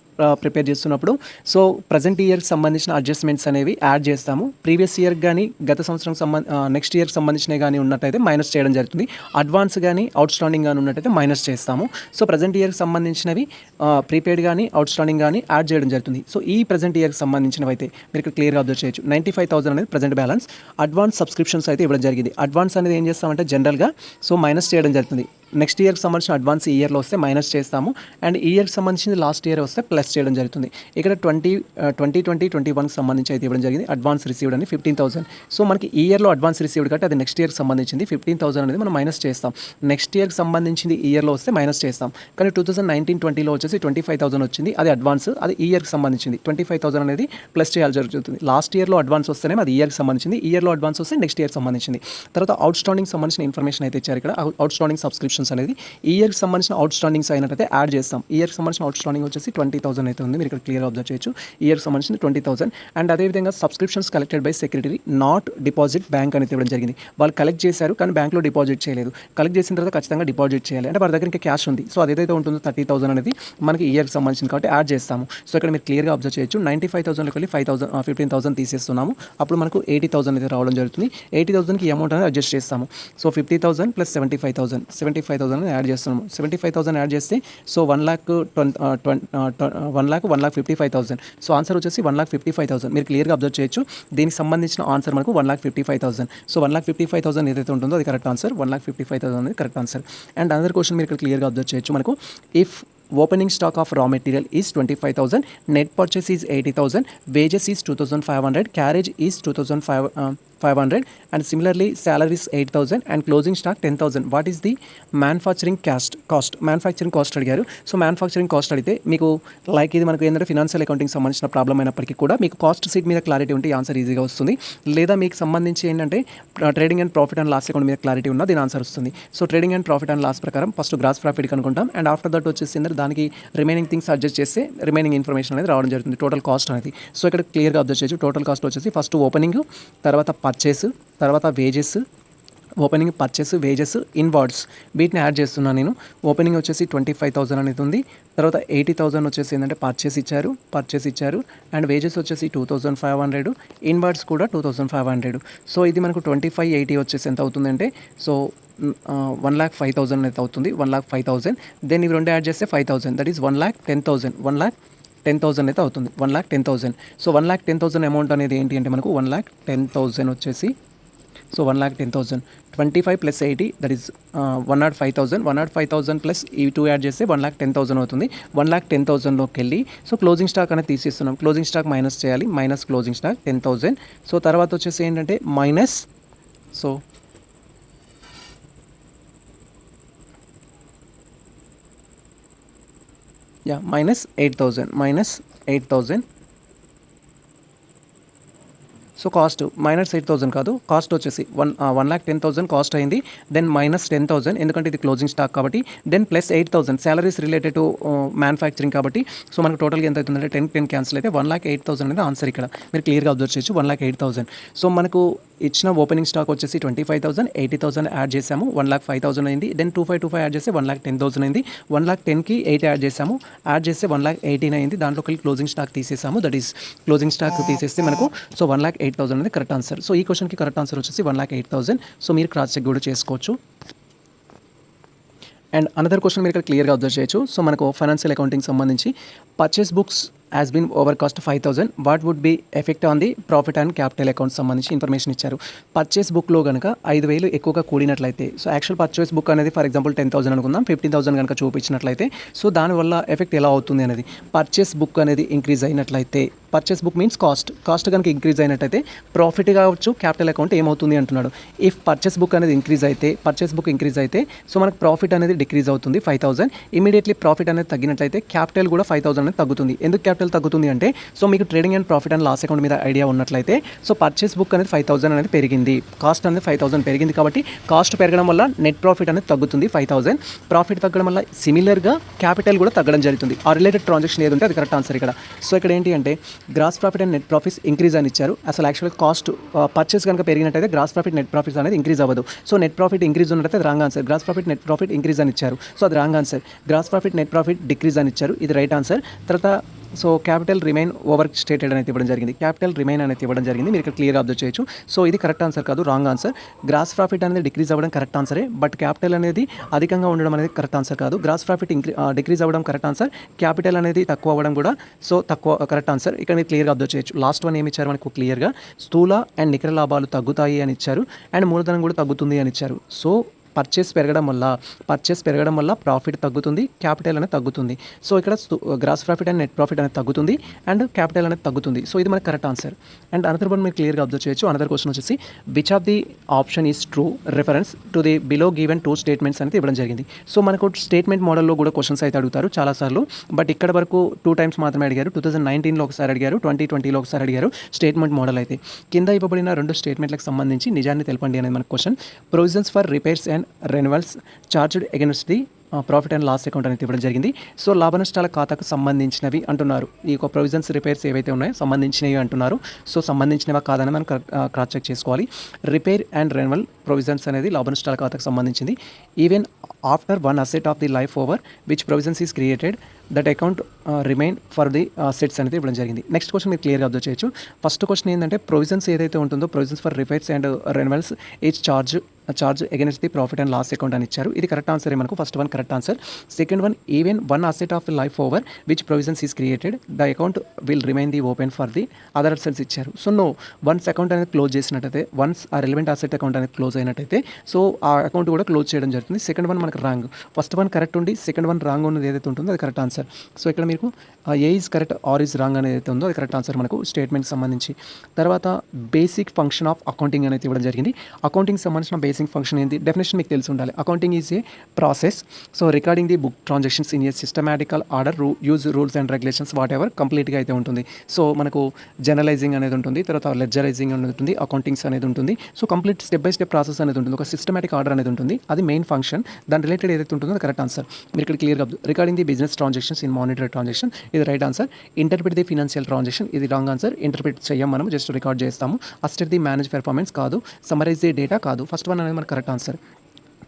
[SPEAKER 1] ప్రిపేర్ చేస్తున్నప్పుడు సో ప్రజెంట్ ఇయర్కి సంబంధించిన అడ్జస్ట్మెంట్స్ అనేవి యాడ్ చేస్తాము. ప్రీవియస్ ఇయర్ కానీ గత సంవత్సరం నెక్స్ట్ ఇయర్కి సంబంధించినవి కానీ ఉన్నట్టయితే మైనస్ చేయడం జరుగుతుంది. అడ్వాన్స్ కానీ అవుట్ స్టాండింగ్ కానీ ఉన్నట్టయితే మైనస్ చేస్తాము. సో ప్రజెంట్ ఇయర్కి సంబంధించినవి ప్రీపెయిడ్ కానీ అవుట్ స్టాండింగ్ కానీ యాడ్ చేయడం జరుగుతుంది. సో ఈ ప్రజెంట్ ఇయర్కి సంబంధించినవి అయితే మీరు ఇక్కడ క్లియర్గా అబ్జర్వ్ చేయొచ్చు. 95,000 అనేది ప్రజెంట్ బ్యాలెన్స్. అడ్వాన్స్ సబ్స్క్రిప్షన్స్ అయితే ఇవ్వడం జరిగింది. అడ్వాన్స్ అనేది ఏం చేస్తామంటే జనరల్గా సో మైనస్ చేయడం జరుగుతుంది. నెక్స్ట్ ఇయర్కి సంబంధించిన అడ్వాన్స్ ఈ ఇయర్లో వస్తే మైనస్ చేస్తాము, అండ్ ఈ ఇయర్కి సంబంధించింది లాస్ట్ ఇయర్ వస్తే ప్లస్ చేయడం జరుగుతుంది. ఇక్కడ 2021కి సంబంధించి అయితే ఇవ్వడం జరిగింది. అడ్వాన్స్ రిసీవ్డ్ అని 15,000. సో మనకి ఈ ఇయర్లో అడ్వాన్స్ రిసీవ్డ్ కాబట్టి అది నెక్స్ట్ ఇయర్కి సంబంధించింది 15,000 అనేది మనం మైనస్ చేస్తాం. నెక్స్ట్ ఇయర్కి సంబంధించింది ఈ ఇయర్లో వస్తే మైనస్ చేస్తాం. కానీ 2019-20లో వచ్చేసి 25,000 వచ్చింది, అది అడ్వాన్స్, అది ఈ ఇయర్కి సంబంధించింది. 25,000 అనేది ప్లస్ చేయాల్సి జరుగుతుంది. లాస్ట్ ఇయర్లో అడ్వాన్స్ వస్తేనే అది ఈ ఇయర్కి సంబంధించింది, ఈ ఇయర్లో అడ్వాన్స్ వస్తే నెక్స్ట్ ఇయర్కి సంబంధించింది. తర్వాత అవుట్ స్టాండింగ్ సంబంధించిన ఇన్ఫర్మేషన్ అయితే ఇచ్చారు. ఇక్కడ అవుట్ స్టాండింగ్ సబ్స్క్రిప్షన్ అనేది ఈ ఇయర్కి సంబంధించిన అవుట్ స్టాండింగ్స్ అయినట్టయితే యాడ్ చేస్తాం. ఈ ఇయర్కి సంబంధించిన అవుట్ స్టాండింగ్ వచ్చేసి 20,000 అయితే ఉంది. మీరు ఇక్కడ క్లియర్గా అబ్జర్వ్ చేయొచ్చు. ఈ ఇయర్కి సంబంధించిన 20,000. అండ్ అదేవిధంగా subscriptions collected by secretary not deposit bank అనేది ఇవ్వడం జరిగింది. వాళ్ళు కలెక్ట్ చేశారు కానీ బ్యాంక్లో డిపాజిట్ చేయలేదు. కలెక్ట్ చేసిన తర్వాత ఖచ్చితంగా డిపాజిట్ చేయాలి. అంటే వారి దగ్గర ఇంకా క్యాష్ ఉంది. సో అదేదైతే ఉంటుందో 30,000 అనేది మనకి ఈ ఇయర్కి సంబంధించింది కాబట్టి యాడ్ చేస్తాము. సో ఇక్కడ మీరు క్లియర్గా అబ్జర్వ్ చేయొచ్చు. 95,000లోకి వెళ్ళి 15,000 తీసేస్తున్నాము. అప్పుడు మనకు 80,000 అయితే రావడం జరుగుతుంది. 80,000కి ఈ అమౌంట్ అనేది అడ్జస్ట్ చేస్తాము. సో 50,000 ప్లస్ 75,000 అనేది యాడ్ చేస్తున్నాము. 75,000 యాడ్ చేస్తే సో 1,55,000. సో ఆన్సర్ వచ్చేసి 1,55,000. మీరు క్లియర్గా అబ్జర్వ్ చేయొచ్చు. దీనికి సంబంధించిన ఆన్సర్ మనకు 1,55,000. సో 1,55,000 ఏదైతే ఉంటుందో అది కరెక్ట్ ఆన్సర్. 1,55,000 అనేది correct answer. And another question మీరు ఇక్కడ క్లియర్గా అబ్జర్వ్ చేయొచ్చు. మనకు if opening stock of raw material is 25,000, net purchase is 80,000, wages is 2,500, carriage is 2,500, and similarly salary is 8,000 and closing stock 10,000. what is the manufacturing cost అడిగారు. So manufacturing cost అడిగితే మీకు like ఇది మనకు ఏంటంటే financial accounting సంబంధించిన problem అయినప్పటికీ కూడా మీకు కాస్ట్ షీట్ మీద క్లారిటీ ఉంటే ఆన్సర్ ఈజీగా వస్తుంది. లేదా మీకు సంబంధించి ఏంటంటే trading and profit and loss account మీద క్లారిటీ ఉన్న దీని ఆన్సర్ వస్తుంది. So trading and profit and loss ప్రకారం ఫస్ట్ గ్రాస్ ప్రాఫిట్ కనుకుంటాం, అండ్ ఆఫ్టర్ దట్ వచ్చేసి దానికి రిమైనింగ్ థింగ్స్ అడ్జస్ట్ చేస్తే రిమైనింగ్ ఇన్ఫర్మేషన్ అనేది రావడం జరుగుతుంది, టోటల్ కాస్ట్ అనేది. సో ఇక్కడ క్లియర్గా అబ్జర్వ్ చేయొచ్చు. టోటల్ కాస్ట్ వచ్చేసి ఫస్ట్ ఓపెనింగ్, తర్వాత పర్చేస్, తర్వాత వేజెస్, ఓపెనింగ్, పర్చేస్, వేజెస్, ఇన్వార్డ్స్ వీటిని యాడ్ చేస్తున్నాను నేను. ఓపెనింగ్ వచ్చేసి 25,000 అనేది ఉంది. తర్వాత 80,000 వచ్చేసి ఏంటంటే పర్చేస్ ఇచ్చారు, అండ్ వేజెస్ వచ్చేసి 2,500, ఇన్వార్డ్స్ కూడా 2,500. సో ఇది మనకు 2580 వచ్చేసి ఎంత అవుతుందంటే సో 1,05,000 అయితే అవుతుంది. 1,05,000. దెన్ ఇవి రెండు యాడ్ చేస్తే 5,000, దట్ ఈస్ 1,10,000. 1,10,000 అయితే అవుతుంది. 1,10,000. సో 1,10,000 అమౌంట్ అనేది ఏంటి అంటే మనకు 1,10,000 వచ్చేసి, so 1,10,000 25 plus 80 that is 105,000. 105,000 plus ఈ 2 యాడ్ చేస్తే 1,10,000 అవుతుంది. 1,10,000లోకి వెళ్ళి సో క్లోజింగ్ స్టాక్ అనేది తీసేస్తున్నాం. క్లోజింగ్ స్టాక్ మైనస్ చేయాలి. Minus closing stock 10,000. సో తర్వాత వచ్చేసి ఏంటంటే minus, so minus 8,000. So cost minus 8,000 కాదు, కాస్ట్ వచ్చేసి 1,10,000 కాస్ట్ అయింది. దెన్ మైనస్ 10,000 ఎందుకంటే ఇది క్లోజింగ్ స్టాక్ కాబట్టి. Then plus 8,000 salaries related to manufacturing కాబట్టి. సో మనకు టోటల్గా ఎంత అవుతుందంటే 10 క్యాన్సిల్ అయితే 1,08,000 అనేది ఆన్సర్. ఇక్కడ మీరు క్లియర్గా అబ్జర్వ్ చేయొచ్చు 1,08,000. సో మనకు ఇచ్చిన ఓపెనింగ్ స్టాక్ వచ్చేసి 25,000, 80,000 యాడ్ చేసాము, 1,05,000 అయింది. దెన్ 2,525 యాడ్ చేస్తే 1,10,000 అయింది. 1,10కి 8 యాడ్ చేసాము, యాడ్ చేస్తే 1,18 అయింది. దాంట్లోకి క్లోజింగ్ స్టాక్ తీసేసాము, దట్ ఈస్ క్లోజింగ్ స్టాక్ తీసేస్తే మనకు సో 1,08,000 అనేది కరెక్ట్ ఆన్సర్. సో ఈ క్వశ్చన్కి కరెక్ట్ ఆన్సర్ వచ్చేసి 1,08,000. సో మీరు క్రాస్ చెక్ కూడా చేసుకోవచ్చు. అండ్ అనదర్ క్వశ్చన్ మీరు ఇక్కడ క్లియర్గా అబ్జర్వ్ చేయొచ్చు. సో మనకు ఫైనాన్షియల్ అకౌంటింగ్ సంబంధించి purchase books has been overcast 5,000, what would be effect on the profit and capital account సంబంధించి ఇన్ఫర్మేషన్ ఇచ్చారు. పర్చేస్ బుక్లో కనుక 5,000 ఎక్కువగా కూడినట్లయితే, సో యాక్చువల్ పర్చేస్ బుక్ అనేది ఫర్ ఎగ్జాంపుల్ 10,000 అనుకుందాం, 15,000 కనుక చూపించినట్లయితే సో దానివల్ల ఎఫెక్ట్ ఎలా అవుతుంది అనేది. పర్చేస్ బుక్ అనేది ఇంక్రీజ్ అయినట్లయితే, పర్చేస్ బుక్ మీన్స్ కాస్ట్ కనుక ఇంక్రీజ్ అయినట్టయితే ప్రాఫిట్ కావచ్చు క్యాపిటల్ అకౌంట్ ఏమవుతుంది అంటున్నాడు. ఇఫ్ పర్చేస్ బుక్ అనేది ఇంక్రీజ్ అయితే సో మనకు ప్రాఫిట్ అనేది డిక్రీజ్ అవుతుంది 5,000. ఇమీడియట్లీ ప్రాఫిట్ అనేది తగ్గినట్లయితే క్యాపిటల్ కూడా 5,000 అనేది తగ్గుతుంది. ఎందుకు క్యాపిటల్ తగ్గుతుంది అంటే, సో మీకు trading and profit and loss account మీద ఐడియా ఉన్నట్లయితే సో పర్చేస్ బుక్ అనేది 5,000 అనేది పెరిగింది, కాస్ట్ అనేది 5,000 పెరిగింది కాబట్టి కాస్ట్ పెరగడం వల్ల నెట్ ప్రాఫిట్ అనేది తగ్గుతుంది 5,000. ప్రాఫిట్ తగ్గడం వల్ల సిమిలర్గా క్యాపిటల్ కూడా తగ్గడం జరుగుతుంది. ఆ రిలేటెడ్ ట్రాన్సాక్షన్ ఏది ఉంటే అది కరెక్ట్ ఆన్సర్ ఇక్కడ. సో ఇక్కడ ఏంటి అంటే gross profit and net profits increase అని ఇచ్చారు. అసలు యాక్చువల్గా కాస్ట్ పర్చేస్ కనుక పెరిగినట్టయితే గ్రాస్ ప్రాఫిట్ నెట్ ప్రాఫిట్స్ అనేది ఇంక్రీజ్ అవ్వదు. సో నెట్ ప్రాఫిట్ ఇంక్రీజ్ ఉన్నట్టయితే అది wrong answer. Gross profit net profit increase అని ఇచ్చారు, సో అది wrong answer. Gross profit net profit decrease అని ఇచ్చారు, ఇది రైట్ ఆన్సర్. తర్వాత so capital remain overstated అనేది ఇవ్వడం జరిగింది, క్యాపిటల్ రిమైన్ అనేది ఇవ్వడం జరిగింది. మీరు ఇక్కడ క్లియర్గా అబ్జర్వ్ చేయొచ్చు. సో ఇది కరెక్ట్ ఆన్సర్ కాదు, రాంగ్ ఆన్సర్. గ్రాస్ ప్రాఫిట్ అనేది డిక్రీజ్ అవ్వడం కరెక్ట్ ఆన్సరే, బట్ క్యాపిటల్ అనేది అధికంగా ఉండడం అనేది కరెక్ట్ ఆన్సర్ కాదు. గ్రాస్ ప్రాఫిట్ డిక్రీజ్ అవ్వడం కరెక్ట్ ఆన్సర్, క్యాపిటల్ అనేది తక్కువ అవ్వడం కూడా సో తక్కువ కరెక్ట్ ఆన్సర్. ఇక్కడ మీరు క్లియర్గా అబ్జర్వ్ చేయొచ్చు. లాస్ట్ వన్ ఏమి ఇచ్చారు మనకు క్లియర్గా, స్థూల అండ్ నికర లాభాలు తగ్గుతాయి అని ఇచ్చారు, అండ్ మూలధనం కూడా తగ్గుతుంది అని ఇచ్చారు. సో పర్చేస్ పెరగడం వల్ల ప్రాఫిట్ తగ్గుతుంది, క్యాపిటల్ అనేది తగ్గుతుంది. సో ఇక్కడ gross profit and net profit అనేది తగ్గుతుంది అండ్ క్యాపిటల్ అనేది తగ్గుతుంది. సో ఇది మనకి correct answer. And another one మీరు క్లియర్గా అబ్జర్వ్ చేయొచ్చు. అనదర్ క్వశ్చన్ వచ్చేసి which of the option is true reference to the below given 2 statements అనేది ఇవ్వడం జరిగింది. సో మనకు స్టేట్మెంట్ మోడల్లో కూడా క్వశ్చన్స్ అయితే అడుగుతారు చాలాసార్లు, బట్ ఇక్కడ వరకు 2 టైమ్స్ మాత్రమే అడిగారు. 2019లో ఒకసారి అడిగారు, 2020లో ఒకసారి అడిగారు స్టేట్మెంట్ మోడల్ అయితే. కింద ఇవ్వబడిన 2 స్టేట్మెంట్లకు సంబంధించి నిజాన్ని తెలపండి అనేది మనకు question. Provisions for repairs and renewals charged against the profit and loss account అనేది ఇవ్వడం జరిగింది. సో లాభ నష్టాల ఖాతాకు సంబంధించినవి అంటున్నారు. ఈ యొక్క ప్రొవిజన్స్ రిపేర్స్ ఏవైతే ఉన్నాయో సంబంధించినవి అంటున్నారు. సో సంబంధించినవా కాదని మనం క్రాస్ చెక్ చేసుకోవాలి. రిపేర్ అండ్ రెన్యువల్ ప్రొవిజన్స్ అనేది లాభ నష్టాల ఖాతాకు సంబంధించింది. Even after one asset of the life over which provisions is created that account remain for the sets అనేది ఇవ్వడం జరిగింది. నెక్స్ట్ క్వశ్చన్ మీరు క్లియర్గా అబ్జర్వ్ చేయొచ్చు. ఫస్ట్ క్వశ్చన్ ఏంటంటే ప్రొవిజన్స్ ఏదైతే ఉంటుందో provisions for repairs and renewals each charge against the profit and loss account అని ఇచ్చారు. ఇది కరెక్ట్ ఆన్సర్ మనకు. First one correct answer. Second one even one asset of life over which provisions is created the account will remain the open for the other assets ఇచ్చారు. So no, once account అనేది close చేసినట్టయితే, once ఆ relevant asset account అనేది close అయినట్టయితే so ఆ account కూడా close చేయడం జరుగుతుంది. సెకండ్ వన్ మనకు రాంగ్, ఫస్ట్ వన్ కరెక్ట్ ఉండి సెకండ్ వన్ రాంగ్ ఉన్నది ఏదైతే ఉంటుందో అది కరెక్ట్ ఆన్సర్. సో ఇక్కడ మీకు ఏ is correct or is wrong అనేది ఉందో అది కరెక్ట్ ఆన్సర్ మనకు స్టేట్మెంట్కి సంబంధించి. తర్వాత బేసిక్ ఫంక్షన్ ఆఫ్ అకౌంటింగ్ అనేది ఇవ్వడం జరిగింది. అకౌంటింగ్ సంబంధించిన బేసిక్ ఫంక్షన్ ఏంటి, డెఫినేషన్ మీకు తెలిసి ఉండాలి. Accounting is a process so recording the book transactions in a systematical order use rules and regulations whatever కంప్లీట్గా అయితే ఉంటుంది. సో మనకు జర్నలైజింగ్ అనేది ఉంటుంది, తర్వాత లెడ్జరైజింగ్ అనేది ఉంటుంది, అకౌంటింగ్స్ అనేది ఉంటుంది. So complete step by step process అనేది ఉంటుంది, ఒక సిస్టమాటిక్ ఆర్డర్ అనేది ఉంటుంది, అది మెయిన్ ఫంక్షన్. దాని రిలేటెడ్ ఏదైతే ఉంటుందో అది కరెక్ట్ ఆన్సర్. మీరు ఇక్కడ క్లియర్గా recording the business transactions in monetary transaction ఇది right answer. Interpret the financial transaction ఇది రాంగ్ ఆన్సర్. ఇంటర్ప్రిట్ చేయం, మనం జస్ట్ రికార్డ్ చేస్తాము. అసిస్ట్ ది మేనేజ్ పెర్ఫార్మెన్స్ కాదు, సమరైజ్ ది డేటా కాదు. ఫస్ట్ వన్ అనేది మన కరెక్ట్ ఆన్సర్.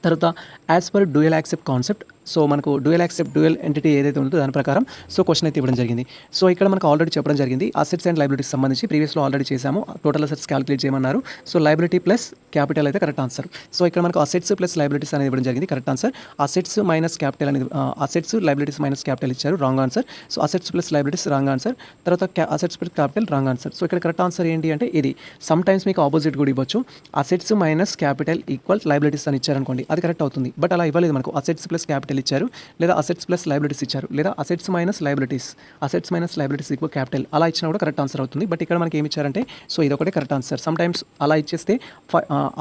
[SPEAKER 1] తర్వాత as per dual accept concept so మనకు డ్యూయల్ ఎంటిటీ ఏదైతే ఉంటుందో దాని ప్రకారం సో క్వశ్చన్ అయితే ఇవ్వడం జరిగింది. సో ఇక్కడ మనకు ఆల్రెడీ చెప్పడం జరిగింది అసెట్స్ అండ్ లైబిలిటీస్ సంబంధించి ప్రీవియస్లో ఆల్రెడీ చేసాము. టోటల్ అసెట్స్ క్యాలిక్యులేట్ చేయమన్నారు. సో లైబిలిటీ ప్లస్ క్యాపిటల్ అయితే కరెక్ట్ ఆన్సర్. సో ఇక్కడ మనకు అసెట్స్ ప్లస్ లైబిలిటీస్ అనేది ఇవ్వడం జరిగింది. Correct answer. Assets minus capital అనేది అసెట్స్ లైబిలిటీస్ మైనస్ క్యాపిటల్ ఇచ్చారు. Wrong answer. So assets plus liabilities wrong answer. తర్వాత assets plus capital wrong answer. So ఇక్కడ కరెక్ట్ ఆన్సర్ ఏంటి అంటే ఇది. సమ్ టైమ్స్ మీకు ఆపోజిట్ కూడా ఇవ్వచ్చు. Assets minus capital equal liabilities అని ఇచ్చారనుకోండి, అది కరెక్ట్ అవుతుంది. బట్ అలా ఇవ్వలేదు మనకు. అసెట్స్ ప్లస్ క్యాపిటల్ ఇచ్చారు, లేదా అసెట్స్ ప్లస్ లైబిలిటీస్ ఇచ్చారు, లేదా assets minus liabilities equal capital అలా ఇచ్చినా కూడా కరెక్ట్ ఆన్సర్ అవుతుంది. బట్ ఇక్కడ మనకి ఏమి ఇచ్చారంటే సో ఇది ఒకటే కరెక్ట్ ఆన్సర్. సమ్ టైమ్స్ అలా ఇచ్చేస్తే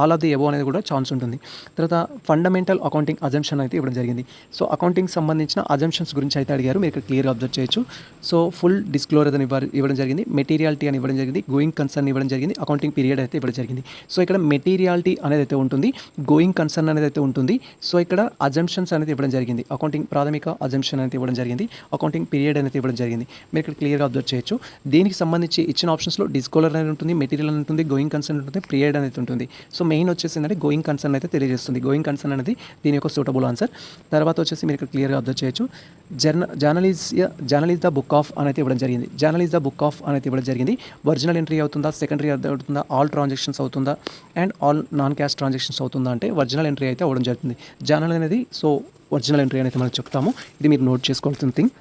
[SPEAKER 1] ఆల్ ఆఫ్ ది ఎబో అనేది కూడా ఛాన్స్ ఉంటుంది. తర్వాత ఫండమెంటల్ అకౌంటింగ్ అజంప్షన్ అయితే ఇవ్వడం జరిగింది. సో అకౌంటింగ్ సంబంధించిన అజంప్షన్స్ గురించి అయితే అడిగారు. మీరు ఇక్కడ క్లియర్గా అబ్జర్వ్ చేయొచ్చు. సో ఫుల్ డిస్క్లోజర్ అని ఇవ్వడం జరిగింది, మెటీరియాలిటీ అని ఇవ్వడం జరిగింది, గోయింగ్ కన్సర్న్ ఇవ్వడం జరిగింది, అకౌంటింగ్ పీరియడ్ అయితే ఇవ్వడం జరిగింది. సో ఇక్కడ మెటీరియాలిటీ అనేది అయితే ఉంటుంది, గోయింగ్ కన్సర్న్ అనేది అయితే ఉంటుంది. సో ఇక్కడ అజంప్షన్స్ అనేది ఇవ్వడం జరిగింది. అకౌంటింగ్ ప్రాథమిక అజంప్షన్ అనేది ఇవ్వడం జరిగింది, అకౌంటింగ్ పీరియడ్ అనేది ఇవ్వడం జరిగింది. మీరు ఇక్కడ క్లియర్గా అబ్జర్వ్ చేయొచ్చు. దీనికి సంబంధించి ఇచ్చిన ఆప్షన్స్లో డిస్క్లోజర్ అనేది ఉంటుంది, మెటీరియల్ అనేది ఉంటుంది, గోయింగ్ కన్సర్న్ ఉంటుంది, పీరియడ్ అనేది ఉంటుంది. సో మెయిన్ వచ్చేసి ఏంటంటే గోయింగ్ కన్సర్న్ అయితే తెలియజేస్తుంది. గోయింగ్ కన్సర్న్ అనేది దీని యొక్క సూటబుల్ ఆన్సర్. తర్వాత వచ్చేసి మీరు ఇక్కడ క్లియర్గా అబ్జర్వ్ చేయొచ్చు. Journal is the book of అనేది ఇవ్వడం జరిగింది. Journal is the book of అనేది ఇవ్వడం జరిగింది. ఒరిజినల్ ఎంట్రీ అవుతుందా, సెకండరీ అవుతుందా, ఆల్ ట్రాన్సాక్షన్స్ అవుతుందా, and all non cash transactions అవుతుందా అంటే ఒరిజినల్ ఎంట్రీ అయితే అవ్వడం జరుగుతుంది. జర్నల్ అనేది సో ఒరిజినల్ ఎంట్రీ అనేది మనం చెప్తాము. ఇది మీరు నోట్ చేసుకోవాల్సిన థింగ్.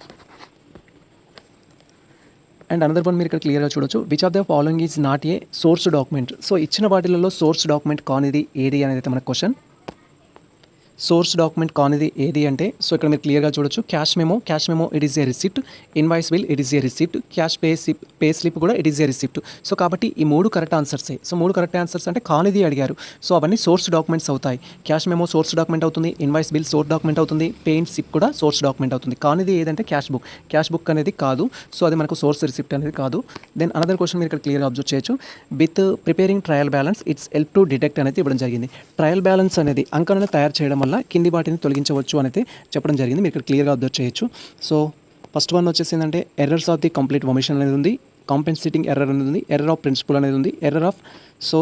[SPEAKER 1] అండ్ అనదర్ వన్ మీరు ఇక్కడ క్లియర్గా చూడొచ్చు. Which of the following is not A source document. So ఇచ్చిన వాటిలలో సోర్స్ డాక్యుమెంట్ కానిది ఏది అనేది అయితే మన క్వశ్చన్. సోర్స్ డాక్యుమెంట్ కానిది ఏది అంటే సో ఇక్కడ మీరు క్లియర్గా చూడొచ్చు. Cash memo it is a receipt, invoice bill it is a receipt, cash pay slip కూడా it is a receipt. So కాబట్టి ఈ మూడు కరెక్ట్ ఆన్సర్సే. సో మూడు కరెక్ట్ ఆన్సర్స్ అంటే కానిది అడిగారు. సో అవన్నీ సోర్స్ డాక్యుమెంట్స్ అవుతాయి. క్యాష్ మెమో సోర్స్ డాక్యుమెంట్ అవుతుంది, ఇన్వాయిస్ బిల్ సోర్స్ డాక్యుమెంట్ అవుతుంది, పే స్లిప్ కూడా సోర్స్ డాక్యుమెంట్ అవుతుంది. కానిది ఏదంటే క్యాష్ బుక్ అనేది కాదు. సో అది మనకు సోర్స్ రిసిప్ట్ అనేది కాదు. దెన్ అనదర్ క్వశ్చన్ మీరు ఇక్కడ క్లియర్గా అబ్జర్వ్ చేయొచ్చు. With preparing trial balance it's help to detect అనేది ఇవ్వడం జరిగింది. ట్రయల్ బ్యాలెన్స్ అనేది అంకణను తయారు చేయడం వల్ల కింది వాటిని తొలగించవచ్చు అనేది చెప్పడం జరిగింది. మీరు ఇక్కడ క్లియర్గా అబ్జర్వ్ చేయొచ్చు. సో ఫస్ట్ వన్ వచ్చేసి ఏంటంటే errors of the complete omission అనేది ఉంది, కాంపెన్సేటింగ్ ఎర్రర్ అనేది ఉంది, ఎర్రర్ ఆఫ్ ప్రిన్సిపల్ అనేది ఉంది, ఎర్రర్ ఆఫ్ సో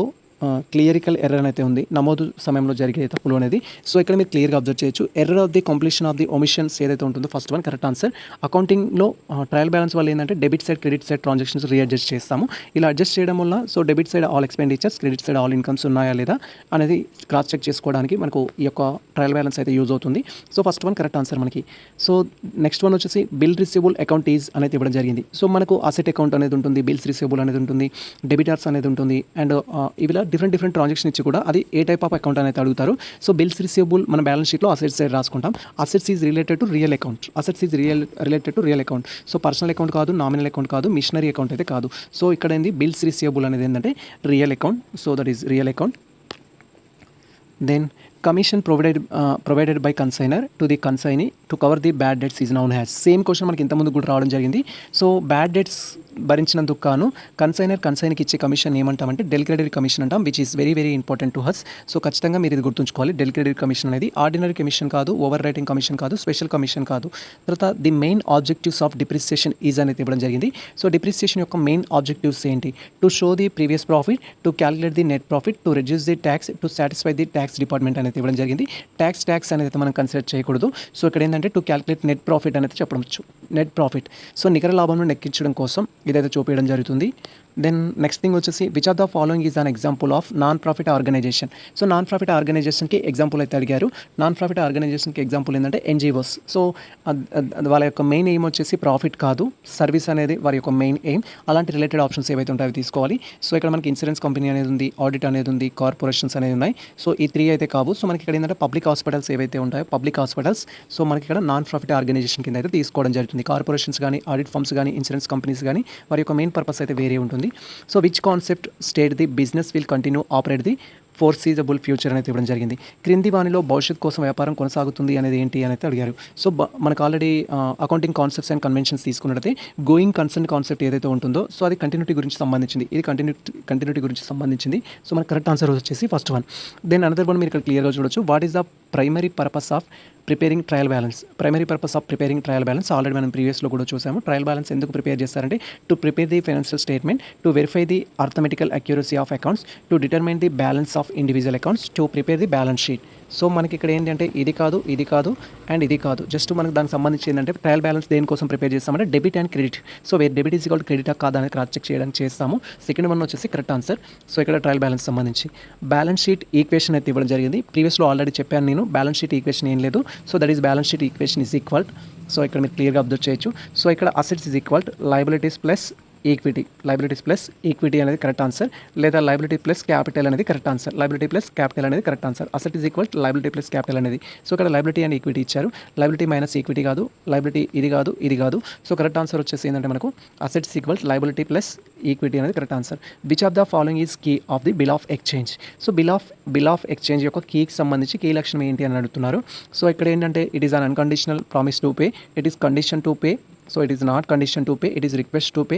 [SPEAKER 1] క్లియరికల్ ఎర్రర్ అయితే ఉంది, నమోదు సమయంలో జరిగే తప్పులు అనేది. సో ఇక్కడ మీరు క్లియర్గా అబ్జర్వ్ చేయొచ్చు. Error of the completion of the omissions ఏదైతే ఉంటుందో ఫస్ట్ వన్ కరెక్ట్ ఆన్సర్. అకౌంటింగ్లో ట్రయల్ బ్యాలెన్స్ వల్ల ఏంటంటే debit side credit side transactions readjust చేస్తాము. ఇలా అడ్జస్ట్ చేయడం వల్ల so debit side all expenditures, credit side all incomes ఉన్నాయా లేదా అనేది క్రాస్ చెక్ చేసుకోవడానికి మనకు ఈ యొక్క ట్రయల్ బ్యాలెన్స్ అయితే యూజ్ అవుతుంది. So first one correct answer మనకి. సో నెక్స్ట్ వన్ వచ్చేసి బిల్ రిసీవబుల్ అకౌంట్ ఈజ్ అనేది ఇవ్వడం జరిగింది. సో మనకు అసెట్ అకౌంట్ అనేది ఉంటుంది, బిల్స్ రిసీవబుల్ అనేది ఉంటుంది, డెబిటార్స్ అనేది ఉంటుంది, అండ్ ఇవిలా డిఫరెంట్ ట్రాన్సాక్షన్ ఇచ్చి కూడా అది ఏ టైప్ ఆఫ్ అకౌంట్ అనేది అడుగుతారు. సో బిల్స్ రిసీవబుల్ మన బ్యాలెన్స్ షీట్లో అసెట్స్ సైడ్ రాసుకుంటాం. Assets is related to real account. Related to real account. So personal account కాదు, నామినల్ అకౌంట్ కాదు, మిషనరీ అకౌంట్ అయితే కాదు. సో ఇక్కడ ఏంది బిల్స్ రిసీవబుల్ అనేది ఏంటంటే real account. So that is real account. Then commission provided by consignor to the consignee to cover the bad debts is known has. Same question మనకి ఇంతకుముందు కూడా రావడం జరిగింది. సో బ్యాడ్ డెట్స్ భరించినందుకు కాను కన్సైనర్కి ఇచ్చే కమిషన్ ఏమంటామంటే డెలికేటెడ్ కమిషన్ అంటాం, which is very very important to has. So ఖచ్చితంగా మీరు ఇది గుర్తుంచుకోవాలి. డెలికేటెడ్ కమిషన్ అనేది ఆర్డినరీ కమిషన్ కాదు, ఓవర్ రైటింగ్ కమిషన్ కాదు, స్పెషల్ కమిషన్ కాదు. తర్వాత the main objectives of depreciation is అనేది ఇవ్వడం జరిగింది. సో డిప్రిసియేషన్ యొక్క మెయిన్ ఆబ్జెక్టివ్స్ ఏంటి? To show the previous profit, to calculate the net profit, to reduce the tax, to satisfy the tax department అనేది ఇవ్వడం జరిగింది. ట్యాక్స్ అనేది మనం కన్సిడర్ చేయకూడదు. సో ఇక్కడ ఏంటంటే టు క్యాలిక్యులేట్ నెట్ ప్రాఫిట్ అనేది చెప్పవచ్చు. నెట్ ప్రాఫిట్ సో నికర లాభంను లెక్కించడం కోసం ఇదైతే చూపించడం జరుగుతుంది. దెన్ నెక్స్ట్ థింగ్ వచ్చేసి which of the following is an example of non profit organisation. So non profit ఆర్గనైజేషన్కి ఎగ్జాంపుల్ అయితే అడిగారు. నాన్ ప్రాఫిట్ ఆర్గనైజేషన్కి ఎగ్జాంపుల్ ఏంటంటే ఎన్జిఓస్. సో వాళ్ళ యొక్క మెయిన్ ఎయిమ్ వచ్చేసి ప్రాఫిట్ కాదు, సర్వీస్ అనేది వారి యొక్క మెయిన్ ఎయిమ్. అలాంటి రిలేటెడ్ ఆప్షన్స్ ఏవైతే ఉంటాయో తీసుకోవాలి. సో ఇక్కడ మనకి ఇన్సూరెన్స్ కంపెనీ అనేది ఉంది, ఆడిట్ అనేది ఉంది, కార్పొరేషన్స్ అనేది ఉన్నాయి. సో ఈ 3 అయితే కావు. సో మనకి ఇక్కడ ఏంటంటే పబ్లిక్ హాస్పిటల్స్ ఏవైతే ఉంటాయో పబ్లిక్ హాస్పిటల్స్ సో మనకి ఇక్కడ నాన్ ప్రాఫిట్ ఆర్గనైజేషన్ కింద అయితే తీసుకోవడం జరుగుతుంది. కార్పొరేషన్స్ కానీ, ఆడిట్ ఫర్మ్స్ కానీ, ఇన్సూరెన్స్ కంపెనీస్ కానీ వారి యొక్క మెయిన్ పర్పస్ అయితే వేరే ఉంటుంది. So which concept state the business will continue operate the foreseeable future అనేది ఇవ్వడం జరిగింది. క్రింది వానిలో భవిష్యత్ కోసం వ్యాపారం కొనసాగుతుంది అనేది ఏంటి అనేది అడిగారు. సో మనకు already accounting concepts and conventions తీసుకున్నట్లయితే గోయింగ్ కన్సర్న్ కాన్సెప్ట్ ఏదైతే ఉంటుందో సో అది కంటిన్యూటీ గురించి సంబంధించింది. ఇది కంటిన్యూటీ గురించి సంబంధించింది. సో మన కరెక్ట్ ఆన్సర్ వచ్చేసి first one. Then another one మీరు ఇక్కడ క్లియర్గా చూడొచ్చు. What is the primary purpose of preparing trial balance already మనం ప్రీవియస్లో కూడా చూసాము. ట్రయల్ బ్యాలెన్స్ ఎందుకు ప్రిపేర్ చేస్తారంటే to prepare the financial statement, to verify the arithmetical accuracy of accounts, to determine the balance of individual accounts, to prepare the balance sheet. So మనకి ఇక్కడ ఏంటంటే ఇది కాదు అండ్ ఇది కాదు, జస్ట్ మనకు దానికి సంబంధించి ఏంటంటే ట్రయల్ బ్యాలెన్స్ దేనికోసం ప్రిపేర్ చేస్తామంటే debit and credit. So debit is equal credit కాదా అనేది క్రాస్ చెక్ చేయడానికి చేస్తాము. సెకండ్ వన్ వచ్చేసి కరెక్ట్ ఆన్సర్. సో ఇక్కడ ట్రయల్ బ్యాలెన్స్ సంబంధించి బ్యాలెన్స్ షీట్ ఈక్వేషన్ అయితే ఇవ్వడం జరిగింది. ప్రీవియస్లో ఆల్రెడీ చెప్పాను నేను, బ్యాలెన్స్ షీట్ ఈక్వేషన్ ఏం లేదు. So that is balance sheet equation is equal. So ఇక్కడ మీరు క్లియర్గా అబ్జర్వ్ చేయొచ్చు. సో ఇక్కడ assets is equal liabilities plus equity అనేది కరెక్ట్ ఆన్సర్, లేదా లయబిలిటీ ప్లస్ క్యాపిటల్ అనేది correct answer. Asset is equal liability plus capital అనేది. సో ఇక్కడ లయబిలిటీ అండ్ ఈక్విటీ ఇచ్చారు, లయబిలిటీ మైనస్ ఈక్విటీ కాదు, లయబిలిటీ ఇది కాదు. సో కరెక్ట్ ఆన్సర్ వచ్చేసి ఏంటంటే మనకు assets equal liability plus equity అనేది correct answer. Which of the following is key of the bill of exchange. So bill of exchange యొక్క కీకి సంబంధించి కీ లక్షణం ఏంటి అని అడుగుతున్నారు. సో ఇక్కడ ఏంటంటే it is an unconditional promise to pay, it is condition to pay. So it is not condition to pay, it is request to pay,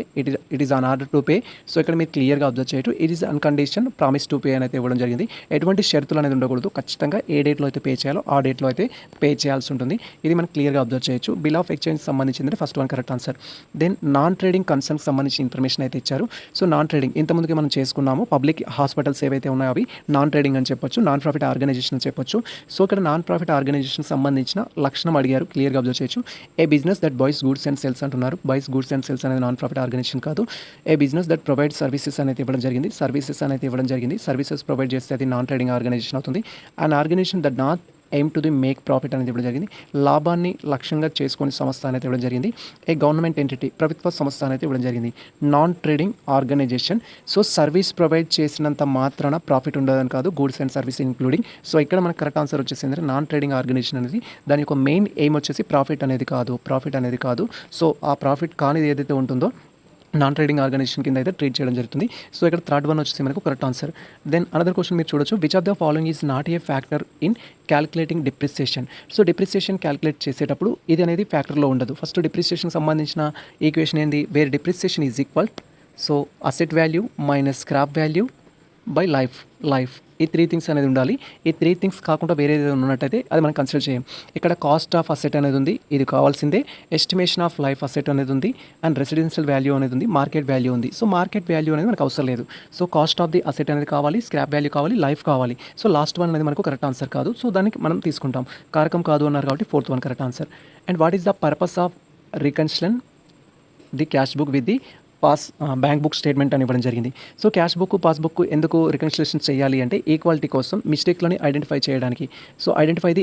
[SPEAKER 1] it is an order to pay. So ఇక్కడ మీరు క్లియర్గా observe చేయొచ్చు, it is uncondition promise to pay అని అయితే ఇవ్వడం జరిగింది. ఎటువంటి షరతులు అనేది ఉండకూడదు, ఖచ్చితంగా ఏ డేట్లో అయితే పే చేయాలో ఆ డేట్లో అయితే పే చేయాల్సి ఉంటుంది. ఇది మనం క్లియర్గా అబ్జర్వ్ చేయొచ్చు. బిల్ ఆఫ్ ఎక్స్చేంజ్ సంబంధించింది first one correct answer. Then non trading కన్సర్న్కి సంబంధించిన ఇన్ఫర్మేషన్ అయితే ఇచ్చారు. సో నాన్ ట్రేడింగ్ ఇంతకుముందుకి మనం చేసుకున్నాము, పబ్లిక్ హాస్పిటల్స్ ఏవైతే ఉన్నాయో అవి నాన్ ట్రేడింగ్ అని చెప్పొచ్చు, నాన్ ప్రాఫిట్ ఆర్గనైజేషన్ అని చెప్పొచ్చు. సో ఇక్కడ నాన్ ప్రాఫిట్ ఆర్గనైజేషన్ సంబంధించిన లక్షణం అడిగారు, క్లియర్గా అబ్జర్వ్ చేయొచ్చు. A business that buys goods and sells అంటున్నారు. గూడ్స్ అండ్ సేల్స్ అనేది నాన్ ప్రాఫిట్ ఆర్గనైజేషన్ కాదు. A business that provide services అనేది ఇవ్వడం జరిగింది. సర్వీసెస్ ప్రొవైడ్ చేస్తే అది నాన్ ట్రేడింగ్ ఆర్గనైజేషన్ అవుతుంది. And organisation that not aim to the make profit అనేది ఇవ్వడం జరిగింది. లాభాన్ని లక్ష్యంగా చేసుకునే సంస్థ అనేది ఇవ్వడం జరిగింది. ఏ గవర్నమెంట్ ఎంటిటీ ప్రభుత్వ సంస్థ అనేది ఇవ్వడం జరిగింది. Non trading organisation. So service provide చేసినంత మాత్రాన ప్రాఫిట్ ఉండదని కాదు, goods and service including. So ఇక్కడ మనకు కరెక్ట్ ఆన్సర్ వచ్చేసింది నాన్ ట్రేడింగ్ ఆర్గనైజేషన్ అనేది దాని యొక్క మెయిన్ ఎయిమ్ వచ్చేసి ప్రాఫిట్ అనేది కాదు. సో ఆ ప్రాఫిట్ కానిది ఏదైతే ఉంటుందో నాన్ ట్రేడింగ్ ఆర్గనైజేషన్ కింద అయితే ట్రీట్ చేయడం జరుగుతుంది. సో ఇక్కడ థర్డ్ వన్ వచ్చేసి మనకు correct answer. Then another question మీరు చూడొచ్చు, which of the following is not a factor in calculating depreciation. So depreciation calculate చేసేటప్పుడు ఇది అనేది ఫ్యాక్టర్లో ఉండదు. ఫస్ట్ డిప్రిసియేషన్ సంబంధించిన ఈక్వేషన్ ఏంది, where depreciation is equal so asset value minus scrap value by life. ఈ త్రీ థింగ్స్ అనేది ఉండాలి. ఈ త్రీ థింగ్స్ కాకుండా వేరే ఏదైనా ఉన్నట్టయితే అది మనం కన్సిడర్ చేయం. ఇక్కడ కాస్ట్ ఆఫ్ అసెట్ అనేది ఉంది, ఇది కావాల్సిందే. ఎస్టిమేషన్ ఆఫ్ లైఫ్ అసెట్ అనేది ఉంది, అండ్ రెసిడెన్షియల్ వాల్యూ అనేది ఉంది, మార్కెట్ వాల్యూ ఉంది. సో మార్కెట్ వాల్యూ అనేది మనకు అవసరం లేదు. So cost of the asset అనేది కావాలి, స్క్రాప్ వాల్యూ కావాలి, లైఫ్ కావాలి. సో లాస్ట్ వన్ అనేది మనకు కరెక్ట్ ఆన్సర్ కాదు. సో దానికి మనం తీసుకుంటాం, కారకం కాదు అన్నారు కాబట్టి fourth one correct answer. And what is the purpose of reconciling the cash book with the bank book statement అని ఇవ్వడం జరిగింది. సో క్యాష్ బుక్ పాస్బుక్ ఎందుకు రికన్సిలేషన్ చేయాలి అంటే ఈక్వాలిటీ కోసం, మిస్టేక్లని ఐడెంటిఫై చేయడానికి. సో ఐడెంటిఫై ది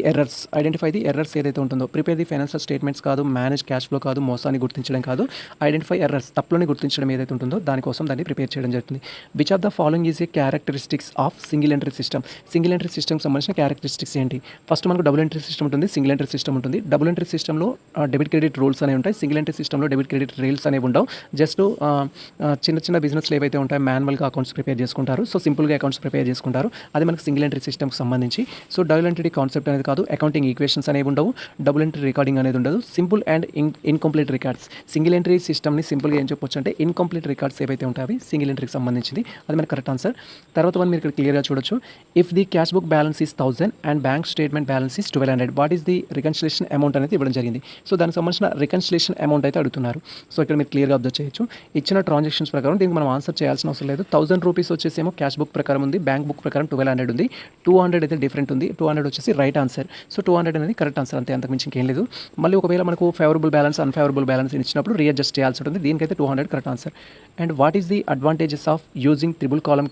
[SPEAKER 1] ఎర్రర్స్ ఏదైతే ఉంటుందో, ప్రిపేర్ ది ఫైనాన్షియల్ స్టేట్మెంట్స్ కాదు, మేనేజ్ క్యాష్ ఫ్లో కాదు, మోసాన్ని గుర్తించడం కాదు, ఐడెంటిఫై ఎర్రర్స్ తప్పులని గుర్తించడం ఏదైతే ఉంటుందో దానికోసం దాన్ని ప్రిపేర్ చేయడం జరుగుతుంది. Which of the following is a characteristics of single entry సిస్టమ్కి సంబంధించిన క్యారెక్టరిస్టిక్స్ ఏంటి? ఫస్ట్ మనకు డబుల్ ఎంట్రీ సిస్టమ్ ఉంటుంది, సింగిల్ ఎంట్రీ సిస్టమ్ ఉంటుంది. డబుల్ ఎంట్రీ సిస్టంలో డెబిట్ క్రెడిట్ రూల్స్ అనేవి ఉంటాయి, సింగిల్ ఎంట్రీ సిస్టంలో డెబిట్ క్రెడిట్ రూల్స్ అనేవి ఉండవు. జస్ట్ చిన్న బిజినెస్లు ఏవైతే ఉంటాయో మాన్యువల్గా అకౌంట్స్ ప్రిపేర్ చేసుకుంటారు. సో సింపుల్గా అకౌంట్స్ ప్రిపేర్ చేసుకుంటారు, అది మనకి సింగిల్ ఎంట్రీ సిస్టమ్కి సంబంధించి. సో డబుల్ ఎంట్రీ కాన్సెప్ట్ అనేది కాదు, అకౌంటింగ్ ఈక్వేషన్స్ అనేవి ఉండవు, డబుల్ ఎంట్రీ రికార్డింగ్ అనేది ఉండదు, simple and incomplete records. Single entry సిస్టమ్ని సింపుల్గా ఏం చెప్పొచ్చు అంటే ఇన్కంప్లీట్ రికార్డ్స్ ఏవైతే ఉంటాయో అవి సింగిల్ ఎంట్రీకి సంబంధించింది, అది మనకి కరెక్ట్ ఆన్సర్. తర్వాత వన్ మీరు ఇక్కడ క్లియర్గా చూడొచ్చు, if the cash book balance is 1000 and bank statement balance is 1200, what is the reconciliation amount అనేది ఇవ్వడం జరిగింది. సో దానికి సంబంధించిన రికన్సిలేషన్ అమౌంట్ అయితే అడుగుతున్నారు. సో ఇక్కడ మీరు క్లియర్గా అబ్జర్వ్ చేయొచ్చు, ఇచ్చిన ట్రాన్సాక్షన్స్ ప్రకారం దీనికి మనం ఆన్సర్ చేయాల్సిన అవసరం లేదు. 1000 రూపీస్ వచ్చేసేమో క్యాష్ బుక్ ప్రకారం ఉంది, బ్యాంక్ బుక్ ప్రకారం 1200 ఉంది, 200 అయితే డిఫరెంట్ ఉంది, 200 వచ్చేసి రైట్ ఆన్సర్. సో 200 అనేది కరెక్ట్ ఆన్సర్, అంతే, అంతకుమించి ఇంకేం లేదు. మళ్ళీ ఒకవేళ మనకు ఫేవరబుల్ బ్యాలెన్స్ అన్ఫేవరబుల్ బ్యాలెన్స్ ఇచ్చినప్పుడు రీఅడ్జస్ట్ చేయాల్సి ఉంటుంది, దీనికైతే 200 correct answer. And what is the advantages of using triple column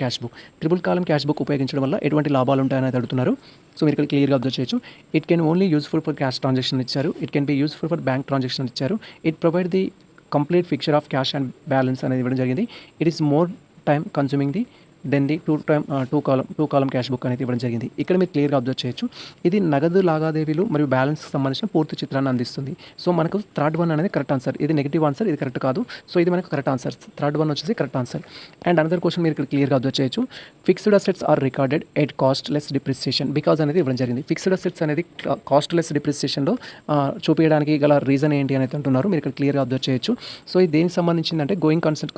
[SPEAKER 1] cash book ఉపయోగించడం వల్ల ఎటువంటి లాభాలు ఉంటాయని అడుగుతున్నారు. సో మీరు ఇక్కడ క్లియర్గా అబ్జర్వ్ చేయొచ్చు, it can only useful for cash transaction ఇచ్చారు, it can be useful for bank transaction ఇచ్చారు, it provide the complete picture of cash and balance అనేది ఇవ్వడం జరిగింది, it is more time consuming the then the two column cash book అనేది ఇవ్వడం జరిగింది. ఇక్కడ మీరు క్లియర్గా అబ్జర్వ్ చేయొచ్చు, ఇది నగదు లావాదేవీలు మరియు బ్యాలెన్స్కి సంబంధించిన పూర్తి చిత్రాన్ని అందిస్తుంది. సో మనకు థర్డ్ వన్ అనేది కరెక్ట్ ఆన్సర్, ఇది నెగిటివ్ ఆన్సర్, ఇది కరెక్ట్ కాదు. సో ఇది మనకు కరెక్ట్ ఆన్సర్, థర్డ్ వన్ వచ్చేసి correct answer. And another question మీరు ఇక్కడ క్లియర్గా అబ్జర్వ్ చేయొచ్చు, fixed assets are recorded at cost less depreciation because అనేది ఇవ్వడం జరిగింది. ఫిక్స్డ్ అసెట్స్ అనేది కాస్ట్ లెస్ డిప్రిసియేషన్లో చూపించడానికి గల రీజన్ ఏంటి అనేది అంటున్నారు, మీరు ఇక్కడ క్లియర్గా అబ్జర్వ్ చేయొచ్చు. సో ఇది దేనికి సంబంధించిందంటే గోయింగ్ కన్సెప్ట్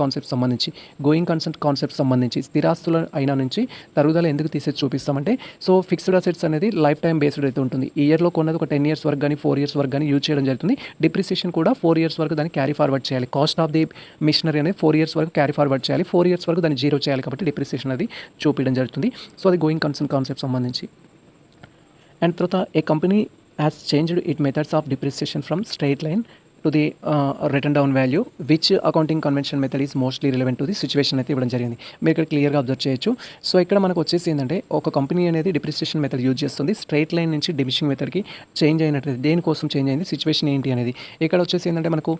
[SPEAKER 1] కాన్సెప్ట్ సంబంధించి స్థిరాస్తి ఆస్తుల అయినా నుంచి తరుగుదల ఎందుకు తీసేసి చూపిస్తామంటే, సో ఫిక్స్డ్ అసెట్స్ అనేది లైఫ్ టైం బేస్డ్ అయితే ఉంటుంది. ఈ ఇయర్లో కొన్నది ఒక 10 ఇయర్స్ వరకు కానీ 4 ఇయర్స్ వరకు కానీ యూజ్ చేయడం జరుగుతుంది. డిప్రిసియేషన్ కూడా 4 ఇయర్స్ వరకు దాన్ని క్యారీ ఫార్వర్డ్ చేయాలి. కాస్ట్ ఆఫ్ ది మిషనరీ అనేది 4 ఇయర్స్ వరకు క్యారీ ఫార్వర్డ్ చేయాలి. 4 ఇయర్స్ వరకు దాన్ని జీరో చేయాలి కాబట్టి డిప్రిసియేషన్ అది చూపించడం జరుగుతుంది. సో అది గోయింగ్ కన్సర్న్ కాన్సెప్ట్ సంబంధించి. అండ్ తర్వాత a company has changed it methods of depreciation from straight line to the written down value which accounting convention method is mostly relevant to the situation అయితే ఇవ్వడం జరిగింది. మీరు ఇక్కడ క్లియర్గా observe చేయొచ్చు. So ఇక్కడ మనకు వచ్చేసి ఏంటంటే ఒక కంపెనీ అనేది డిప్రిసియేషన్ మెథడ్ యూజ్ చేస్తుంది. స్ట్రైట్ లైన్ నుంచి డిమిషింగ్ మెథడ్కి చేంజ్ అయినట్టు దేనికోసం చేంజ్ అయింది, సిచ్యువేషన్ ఏంటి అనేది. ఇక్కడ వచ్చేసి ఏంటంటే మనకు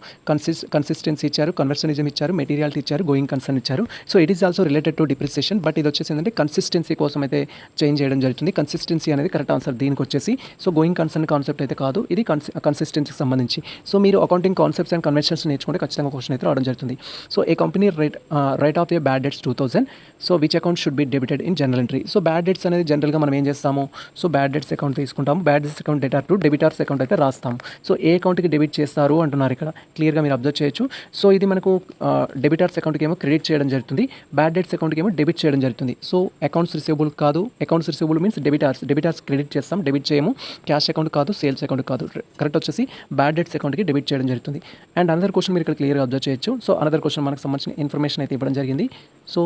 [SPEAKER 1] కన్సిస్టెన్సీ ఇచ్చారు, కన్వర్సనిజం ఇచ్చారు, మెటీరియాలిటీ ఇచ్చారు, గోయింగ్ కన్సర్న్ ఇచ్చారు. So it is also related to depreciation. But ఇది వచ్చేసి ఏంటంటే కన్సిస్టెన్సీ కోసం అయితే చేంజ్ చేయడం జరుగుతుంది. కన్సిస్టెన్సీ అనేది కరెక్ట్ ఆన్సర్ దీనికి వచ్చేసి. సో గోయింగ్ కన్సర్న్ కాన్సెప్ట్ అయితే కాదు, ఇది కన్సిస్టెన్సీకి సంబంధించి. సో మీరు అకౌంటింగ్ కాన్సెప్ట్స్ అండ్ కన్వెన్షన్స్ నేర్చుకుంటే ఖచ్చితంగా క్వశ్చన్ అయితే రావడం జరుగుతుంది. So a company write off a bad debts 2000. So which account should be debited in general entry. So bad debts అనేది జనరల్గా మనం ఏం చేస్తాము, సో బ్యాడ్ డెట్స్ అకౌంట్ తీసుకుంటాము. Bad debts account debtor to debtors account అయితే రాస్తాము. So ఏ అకౌంట్కి debit చేస్తారు అంటున్నారు ఇక్కడ క్లియర్గా మీరు అబ్జర్వ్ చేయొచ్చు. సో ఇది మనకు డెబిటార్స్ అకౌంట్కి ఏమో క్రెడిట్ చేయడం జరుగుతుంది, బ్యాడ్ డెట్స్ అకౌంట్కి ఏమో డెబిట్ చేయడం జరుగుతుంది. సో అకౌంట్స్ రిసీవబుల్ కాదు, accounts receivable means debtors credit చేస్తాం, డెబిట్ చేయము. క్యాష్ అకౌంట్ కాదు, సేల్స్ అకౌంట్ కాదు. కరెక్ట్ వచ్చేసి బ్యాడ్ డెట్స్ అకౌంట్కి డెబిట్ చేయడం జరుగుతుంది. అండ్ అనదర్ క్వశ్చన్ మీరు ఇక్కడ క్లియర్గా అబ్జర్వ్ చేయొచ్చు. సో అనదర్ క్వశ్చన్ మనకు సంబంధించిన ఇన్ఫర్మేషన్ అయితే ఇవ్వడం జరిగింది. So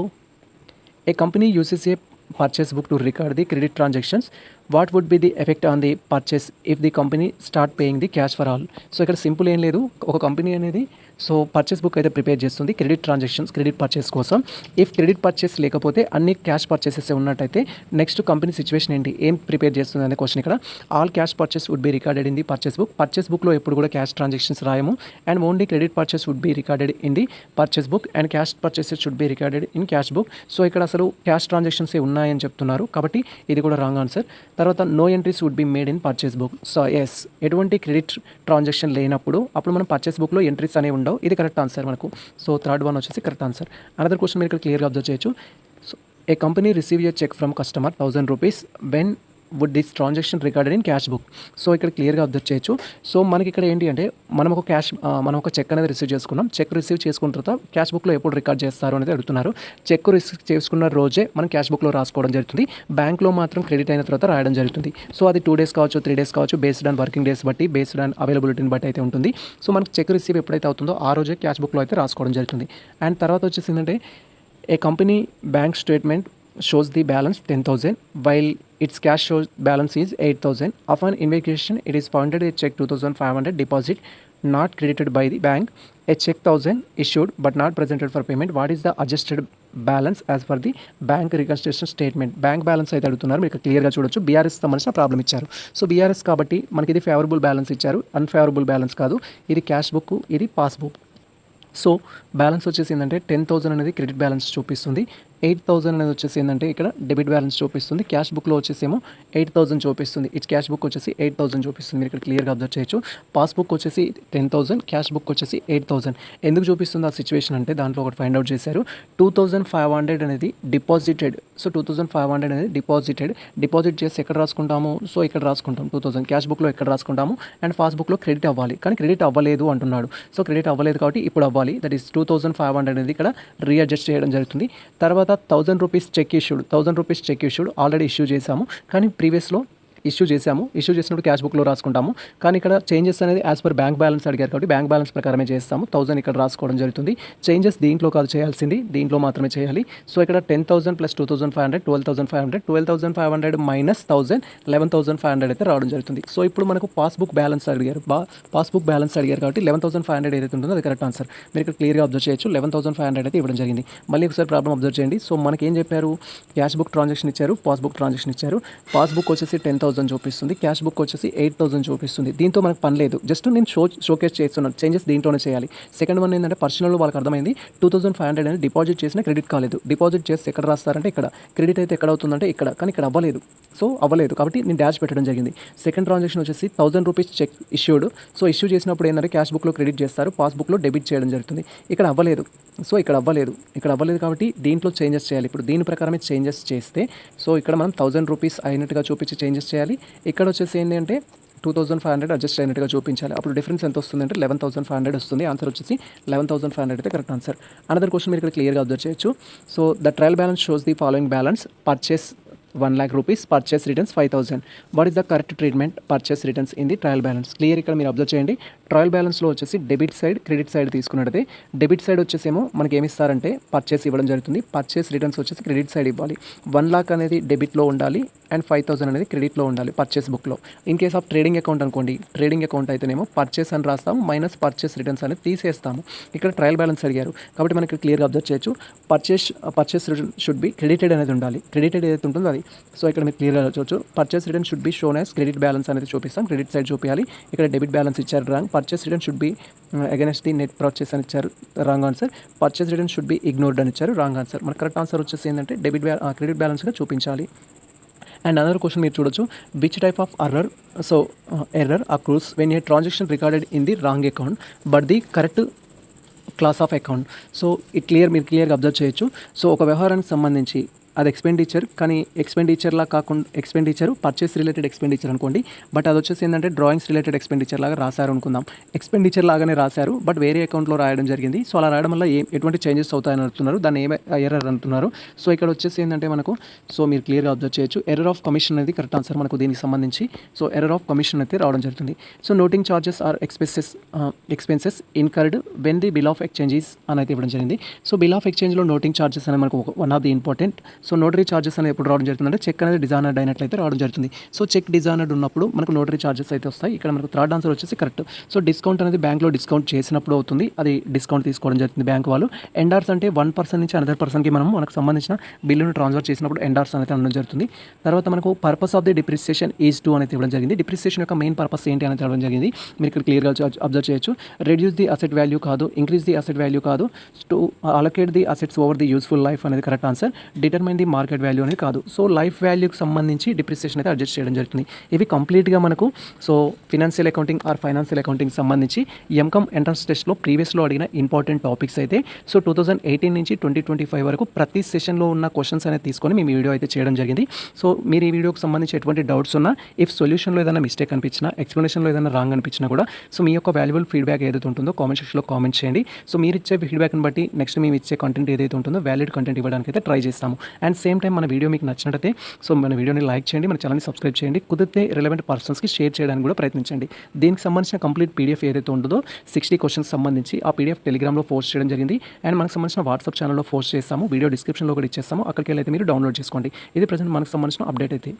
[SPEAKER 1] a company uses A purchase book to record the credit transactions. What would be the effect on the purchase if the company start paying the cash for all? So ఇక్కడ simple ఏం లేదు, ఒక company అనేది so purchase book అయితే prepare చేస్తుంది credit transactions, credit purchase కోసం. If credit purchase లేకపోతే అన్ని క్యాష్ పర్చేసెస్ ఉన్నట్టయితే నెక్స్ట్ కంపెనీ సిచ్యువేషన్ ఏంటి, ఏం ప్రిపేర్ చేస్తుంది అనే క్వశ్చన్ ఇక్కడ. All cash purchase would be recorded in the purchase book. Purchase బుక్లో ఎప్పుడు కూడా క్యాష్ ట్రాన్సాక్షన్స్ రాయము. And only credit purchase would be recorded in the purchase book and cash purchases should be recorded in cash book. So ఇక్కడ అసలు cash transactions ఉన్నాయని చెప్తున్నారు కాబట్టి ఇది కూడా రాంగ్ ఆన్సర్. తర్వాత no entries would be made in purchase book. So yes, ఎటువంటి credit transaction లేనప్పుడు అప్పుడు మనం పర్చేస్ బుక్లో ఎంట్రీస్ అనేవి ఉండవు. ఇది కరెక్ట్ ఆన్సర్ మనకు. సో థర్డ్ వన్ వచ్చేసి కరెక్ట్ ఆన్సర్. అనదర్ క్వశ్చన్ మీరు ఇక్కడ క్లియర్గా అబ్జర్వ్ చేయొచ్చు. So a company receive a cheque from customer 1000 rupees when would this transaction recorded in cash book. So ఇక్కడ క్లియర్గా అబ్జర్వ్ చేయొచ్చు. సో మనకి ఇక్కడ ఏంటి అంటే మనం ఒక చెక్ అనేది రిసీవ్ చేసుకున్నాం. చెక్ రిసీవ్ చేసుకున్న తర్వాత క్యాష్ బుక్లో ఎప్పుడు రికార్డ్ చేస్తారు అనేది అడుగుతున్నారు. చెక్ రిసీవ్ చేసుకున్న రోజే మనం క్యాష్ బుక్లో రాసుకోవడం జరుగుతుంది. బ్యాంక్లో మాత్రం క్రెడిట్ అయిన తర్వాత రాయడం జరుగుతుంది. సో అది 2 days కావచ్చు, 3 days కావచ్చు, బేస్డ్ ఆన్ వర్కింగ్ డేస్ బట్టి, బేస్డ్ ఆన్ అవైలబిలిటీని బట్టి అయితే ఉంటుంది. సో మనకి చెక్ రిసీవ్ ఎప్పుడైతే అవుతుందో ఆ రోజే క్యాష్ బుక్లో అయితే రాసుకోవడం జరుగుతుంది. అండ్ తర్వాత వచ్చేసి ఏంటంటే a company bank statement shows the balance 10,000 while its cash shows balance is 8,000. Upon investigation it is found a check 2,500 deposit not credited by the bank, a check 1,000 issued but not presented for payment. What is the adjusted balance as per the bank reconciliation statement? Bank balance అయితే అడుగుతున్నారు. మీకు క్లియర్గా చూడొచ్చు. BRS సంబంధించిన problem ఇచ్చారు. So BRS కాబట్టి మనకి ఇది ఫేవరబుల్ బ్యాలెన్స్ ఇచ్చారు, అన్ఫేవరబుల్ బ్యాలెన్స్ కాదు. ఇది క్యాష్ బుక్, ఇది పాస్బుక్. సో బ్యాలెన్స్ వచ్చేసి ఏంటంటే 10,000 అనేది క్రెడిట్ బ్యాలెన్స్ చూపిస్తుంది, 8,000 అనేది వచ్చేసి ఏంటంటే ఇక్కడ డెబిట్ బ్యాలెన్స్ చూపిస్తుంది. క్యాష్ బుక్లో వచ్చేసేమో 8,000 చూపిస్తుంది. ఇట్స్ క్యాష్ బుక్ వచ్చేసి 8,000 చూపిస్తుంది. మీరు ఇక్కడ క్లియర్గా అబ్జర్వ్ చేయొచ్చు. పాస్బుక్ వచ్చేసి 10,000, క్యాష్ బుక్ వచ్చేసి 8,000. ఎందుకు చూపిస్తుంది ఆ సిచ్యువేషన్ అంటే దాంట్లో ఒకటి ఫైండ్ అవుట్ చేశారు. 2,500 అనేది డిపాజిటెడ్. సో 2,500 అనేది డిపాజిట్ చేసి ఎక్కడ రాసుకుంటాము, సో ఇక్కడ రాసుకుంటాం 2,000. క్యాష్ బుక్లో ఎక్కడ రాసుకుంటాము అండ్ పాస్బుక్లో క్రెడిట్ అవ్వాలి, కానీ క్రెడిట్ అవ్వలేదు అంటున్నాడు. సో క్రెడిట్ అవ్వలేదు కాబట్టి ఇప్పుడు అవ్వాలి. దట్ ఈస్ 2,500 అనేది ఇక్కడ రీఅడ్జస్ట్ చేయడం జరుగుతుంది. తర్వాత 1,000 rupees cheque issued already issue చేశాము, కానీ ప్రీవియస్లో ఇష్యూ చేసినప్పుడు క్యాష్ బుక్లో రాసుకుంటాము. కానీ ఇక్కడ చేంజెస్ అనేది యాజ్ పర్ బ్యాంక్ బ్యాలెన్స్ అడిగారు కాబట్టి బ్యాంక్ బ్యాలెన్స్ ప్రకారమే చేస్తాము. 1,000 ఇక్కడ రాసుకోవడం జరుగుతుంది. చేంజెస్ దీంట్లో కాదు చేయాల్సింది, దీంట్లో మాత్రమే చేయాలి. సో ఇక్కడ 10,000 ప్లస్ 2,500 12,500 మైనస్ 1,000 11,500 అయితే రావడం జరుగుతుంది. సో ఇప్పుడు మనకు పాస్బుక్ బ్యాలెన్స్ అడిగారు కాబట్టి 11,500 ఏదైతే ఉంటుందో అది కరెక్ట్ ఆన్సర్. మీరు ఇక్కడ క్లియర్గా అబ్జర్వ్ చేయొచ్చు. 11,500 అయితే ఇవ్వడం జరిగింది. మళ్ళీ ఒకసారి ప్రాబ్లం అబ్జర్వ్ చేయండి. సో మనకి ఏం చెప్పారు, క్యాష్ బుక్ ట్రాన్సాక్షన్ ఇచ్చారు, పాస్బుక్ ట్రాన్సాక్షన్ ఇచ్చారు. పాస్బుక్ వచ్చేసి 10,000 చూపిస్తుంది, క్యాష్ బుక్ వచ్చేసి 8,000 చూపిస్తుంది. దీంతో మనకు పని లేదు, జస్ట్ నేను షోకేస్ చేస్తున్నాను. చేంజెస్ దీంట్లోనే చేయాలి. సెకండ్ వన్ ఏంటంటే పర్సనల్ వాళ్ళకి అర్థమైంది. 2,500 అనేది డిపాజిట్ చేసిన క్రెడిట్ కాలేదు. డిపాజిట్ చేసి ఎక్కడ రాస్తారంటే ఇక్కడ, క్రెడిట్ అయితే ఎక్కడ అవుతుందంటే ఇక్కడ, కానీ ఇక్కడ అవ్వలేదు. సో అవ్వలేదు కాబట్టి నేను డాష్ పెట్టడం జరిగింది. సెకండ్ ట్రాన్సాక్షన్ వచ్చేసి 1,000 rupees cheque issued. So issue చేసినప్పుడు ఏంటంటే క్యాష్ బుక్లో క్రెడిట్ చేస్తారు, పాస్బుక్లో డెబిట్ చేయడం జరుగుతుంది. ఇక్కడ అవ్వలేదు. సో ఇక్కడ అవ్వలేదు కాబట్టి దీంట్లో చేంజెస్ చేయాలి. ఇప్పుడు దీని ప్రకారమే చేంజెస్ చేస్తే సో ఇక్కడ మనం 1,000 రూపీస్ అయినట్టుగా చూపించి చేంజెస్ చేయాలి. ఇక్కడ వచ్చేసి ఏంటి అంటే 2500 అడ్జస్ట్ అయినట్టుగా చూపించాలి. అప్పుడు డిఫరెన్స్ ఎంత వస్తుందంటే 11,500 వస్తుంది. ఆన్సర్ వచ్చేసి 11,500 అయితే కరెక్ట్ ఆన్సర్. అనదర్ క్వశ్చన్ మీరు ఇక్కడ క్లియర్గా అబ్జర్వ్ చేయొచ్చు. So the trial balance shows the following balance purchase 1 lakh rupees, purchase returns 5,000. What is the correct treatment purchase returns in the trial balance? Clear ఇక్కడ మీరు observe చేయండి. Trial బ్యాలెన్స్లో వచ్చేసి debit side credit side తీసుకున్నట్టయితే debit side వచ్చేసేమో మనకి ఏమి ఇస్తారంటే purchase ఇవ్వడం జరుగుతుంది. పర్చేస్ రిటర్న్స్ వచ్చేసి క్రెడిట్ సైడ్ ఇవ్వాలి. 1 lakh అనేది డెబిట్లో ఉండాలి అండ్ 5,000 అనేది క్రెడిట్లో ఉండాలి పర్చేస్ బుక్లో. In case of trading account అనుకోండి, ట్రేడింగ్ అకౌంట్ అయితేనేమో పర్చేస్ అని రాస్తాము మైనస్ పర్చేస్ రిటర్న్స్ అనేది తీసేస్తాము. ఇక్కడ ట్రయల్ బ్యాలెన్స్ అడిగారు కాబట్టి మనకి క్లియర్గా అబ్జర్వ్ చేయొచ్చు. Purchase return should be credited అనేది ఉండాలి. క్రెడిటెడ్ ఏదైతే ఉంటుందో అది. సో ఇక్కడ మీరు క్లియర్గా చూడొచ్చు. Purchase return should be shown as credit balance అనేది చూపిస్తాం. క్రెడిట్ సైడ్ చూపించాలి. ఇక్కడ డెబిట్ బ్యాలెన్స్ ఇచ్చారు wrong. Purchase return should be against the net purchase అని ఇచ్చారు wrong answer. Purchase return should be ignored అని ఇచ్చారు రాంగ్ ఆన్సర్. మన కరెక్ట్ ఆన్సర్ వచ్చేసి ఏంటంటే క్రెడిట్ బ్యాలెన్స్గా చూపించాలి. అండ్ అనదర్ క్వశ్చన్ మీరు చూడొచ్చు. Which type of error accrues when a transaction recorded in the wrong account but the correct class of account. So మీరు క్లియర్గా అబ్జర్వ్ చేయొచ్చు. సో ఒక వ్యవహారానికి సంబంధించి అది ఎక్స్పెండిచర్ కానీ ఎక్స్పెండిచర్లా కాకుండా ఎక్స్పెండిచర్ పర్చేస్ రిలేటెడ్ ఎక్స్పెండిచర్ అనుకోండి. బట్ అది వచ్చేసి ఏంటంటే డ్రాయింగ్స్ రిలేటెడ్ ఎక్స్పెండిచర్ లాగా రాశారు అనుకుందాం. ఎక్స్పెండిచర్ లాగానే రాశారు బట్ వేరే అకౌంట్లో రాయడం జరిగింది. సో అలా రాయడం వల్ల ఎటువంటి చేంజెస్ అవుతాయని అంటున్నారు. దాన్ని ఎర్రర్ అంటున్నారు. సో ఇక్కడ వచ్చేసి ఏంటంటే మనకు మీరు క్లియర్గా అబ్జర్వ్ చేయొచ్చు. ఎర్రర్ ఆఫ్ కమిషన్ అనేది కరెక్ట్ ఆన్సర్ మనకు దీనికి సంబంధించి. సో ఎర్రర్ ఆఫ్ కమిషన్ అయితే రావడం జరుగుతుంది. So noting charges or expenses incurred when the bill of exchanges అని అయితే ఇవ్వడం జరిగింది. సో బిల్ ఆఫ్ ఎక్స్చేంజ్లో నోటింగ్ చార్జెస్ అనేది మనకు one of the important. So notary charges అనేది ఎప్పుడు రావడం జరుగుతుంది అంటే చెక్ అనేది డిజానర్డ్ అయినట్లయితే రావడం జరుగుతుంది. సో చెక్ డిజానర్డ్ ఉన్నప్పుడు మనకు నోటరీ చార్జెస్ అయితే వస్తాయి. ఇక్కడ మనకు థర్డ్ ఆన్సర్ వచ్చేసి కరెక్ట్. సో డిస్కౌంట్ అనేది బ్యాంక్లో డిస్కౌంట్ చేసినప్పుడు అవుతుంది. అది డిస్కౌంట్ తీసుకోవడం జరుగుతుంది బ్యాంక్ వాళ్ళు. ఎండార్స్ అంటే 1% నుంచి అనదర్ పర్సన్కి మనకు సంబంధించిన బిల్లును ట్రాన్స్ఫర్ చేసినప్పుడు ఎండార్స్ అనేది అనడం జరుగుతుంది. తర్వాత మనకు purpose of the depreciation is to అనేది ఇవ్వడం జరిగింది. డిప్రిసియేషన్ యొక్క మెయిన్ పర్పస్ ఏంటి అనేది ఇవ్వడం జరిగింది. మీరు ఇక్కడ క్లియర్గా అబ్జర్వ్ చేయొచ్చు. రెడ్యూస్ ది అసెట్ వాల్యూ కాదు, ఇంక్రీజ్ ది అసెట్ వాల్యూ కాదు, to allocate the assets over the useful life అనేది correct answer. Determine the market value అనేది కాదు. సో లైఫ్ వాల్యూకి సంబంధించి డిప్రిసియేషన్ అయితే అడ్జస్ట్ చేయడం జరుగుతుంది. ఇవి కంప్లీట్గా మనకు financial accounting or financial accounting సంబంధించి ఎంకామ్ ఎంట్రన్స్ టెస్ట్లో ప్రీవియస్లో అడిగిన ఇంపార్టెంట్ టాపిక్స్ అయితే 2018 నుంచి 2025 వరకు ప్రతి సెషన్లో ఉన్న క్వశ్చన్స్ అనేది తీసుకొని మేము వీడియో అయితే చేయడం జరిగింది. సో మీరు ఈ వీడియోకి సంబంధించి ఎటువంటి డౌట్స్ ఉన్నా, ఇఫ్ సొల్యూషన్లో ఏదైనా మిస్టేక్ అనిపించినా, ఎక్స్ప్లెనేషన్లో ఏదైనా రాంగ్ అనిపించినా కూడా సో మీ యొక్క వాల్యుబుల్ ఫీడ్బ్యాక్ ఏదైతే ఉంటుందో కామెంట్ సెక్షన్లో కామెంట్ చేయండి. సో మీరు ఇచ్చే ఫీడ్బ్యాక్ని బట్టి నెక్స్ట్ మేము ఇచ్చే కంటెంట్ ఏదైతే ఉంటుందో వ్యాలిడ్ కంటెంట్ ఇవ్వడానికి అయితే ట్రై చేస్తాము. అండ్ సేమ్ టైం మన వీడియో మీకు నచ్చినట్లయితే సో మన వీడియోని లైక్ చేయండి, మన ఛానల్ని సబ్స్క్రైబ్ చేయండి, కుదిరితే రిలవెంట్ పర్సన్స్కి షేర్ చేయడానికి కూడా ప్రయత్నించండి. దీనికి సంబంధించిన కంప్లీట్ పీడిఎఫ్ ఏదైతే ఉంటుందో 60 క్వశ్చన్స్ సంబంధించి ఆ పీడిఎఫ్ టెలిగ్రామ్లో పోస్ట్ చేయడం జరిగింది. అండ్ మనకు సంబంధించిన వాట్సాప్ ఛానల్లో పోస్ట్ చేస్తాము. వీడియో డిస్క్రిప్షన్లో కూడా ఇచ్చేస్తాము. అక్కడికి వెళ్ళి అయితే మీరు డౌన్లోడ్ చేసుకోండి. ఇది ప్రజెంట్ మనకు సంబంధించిన అప్డేట్ అయితే.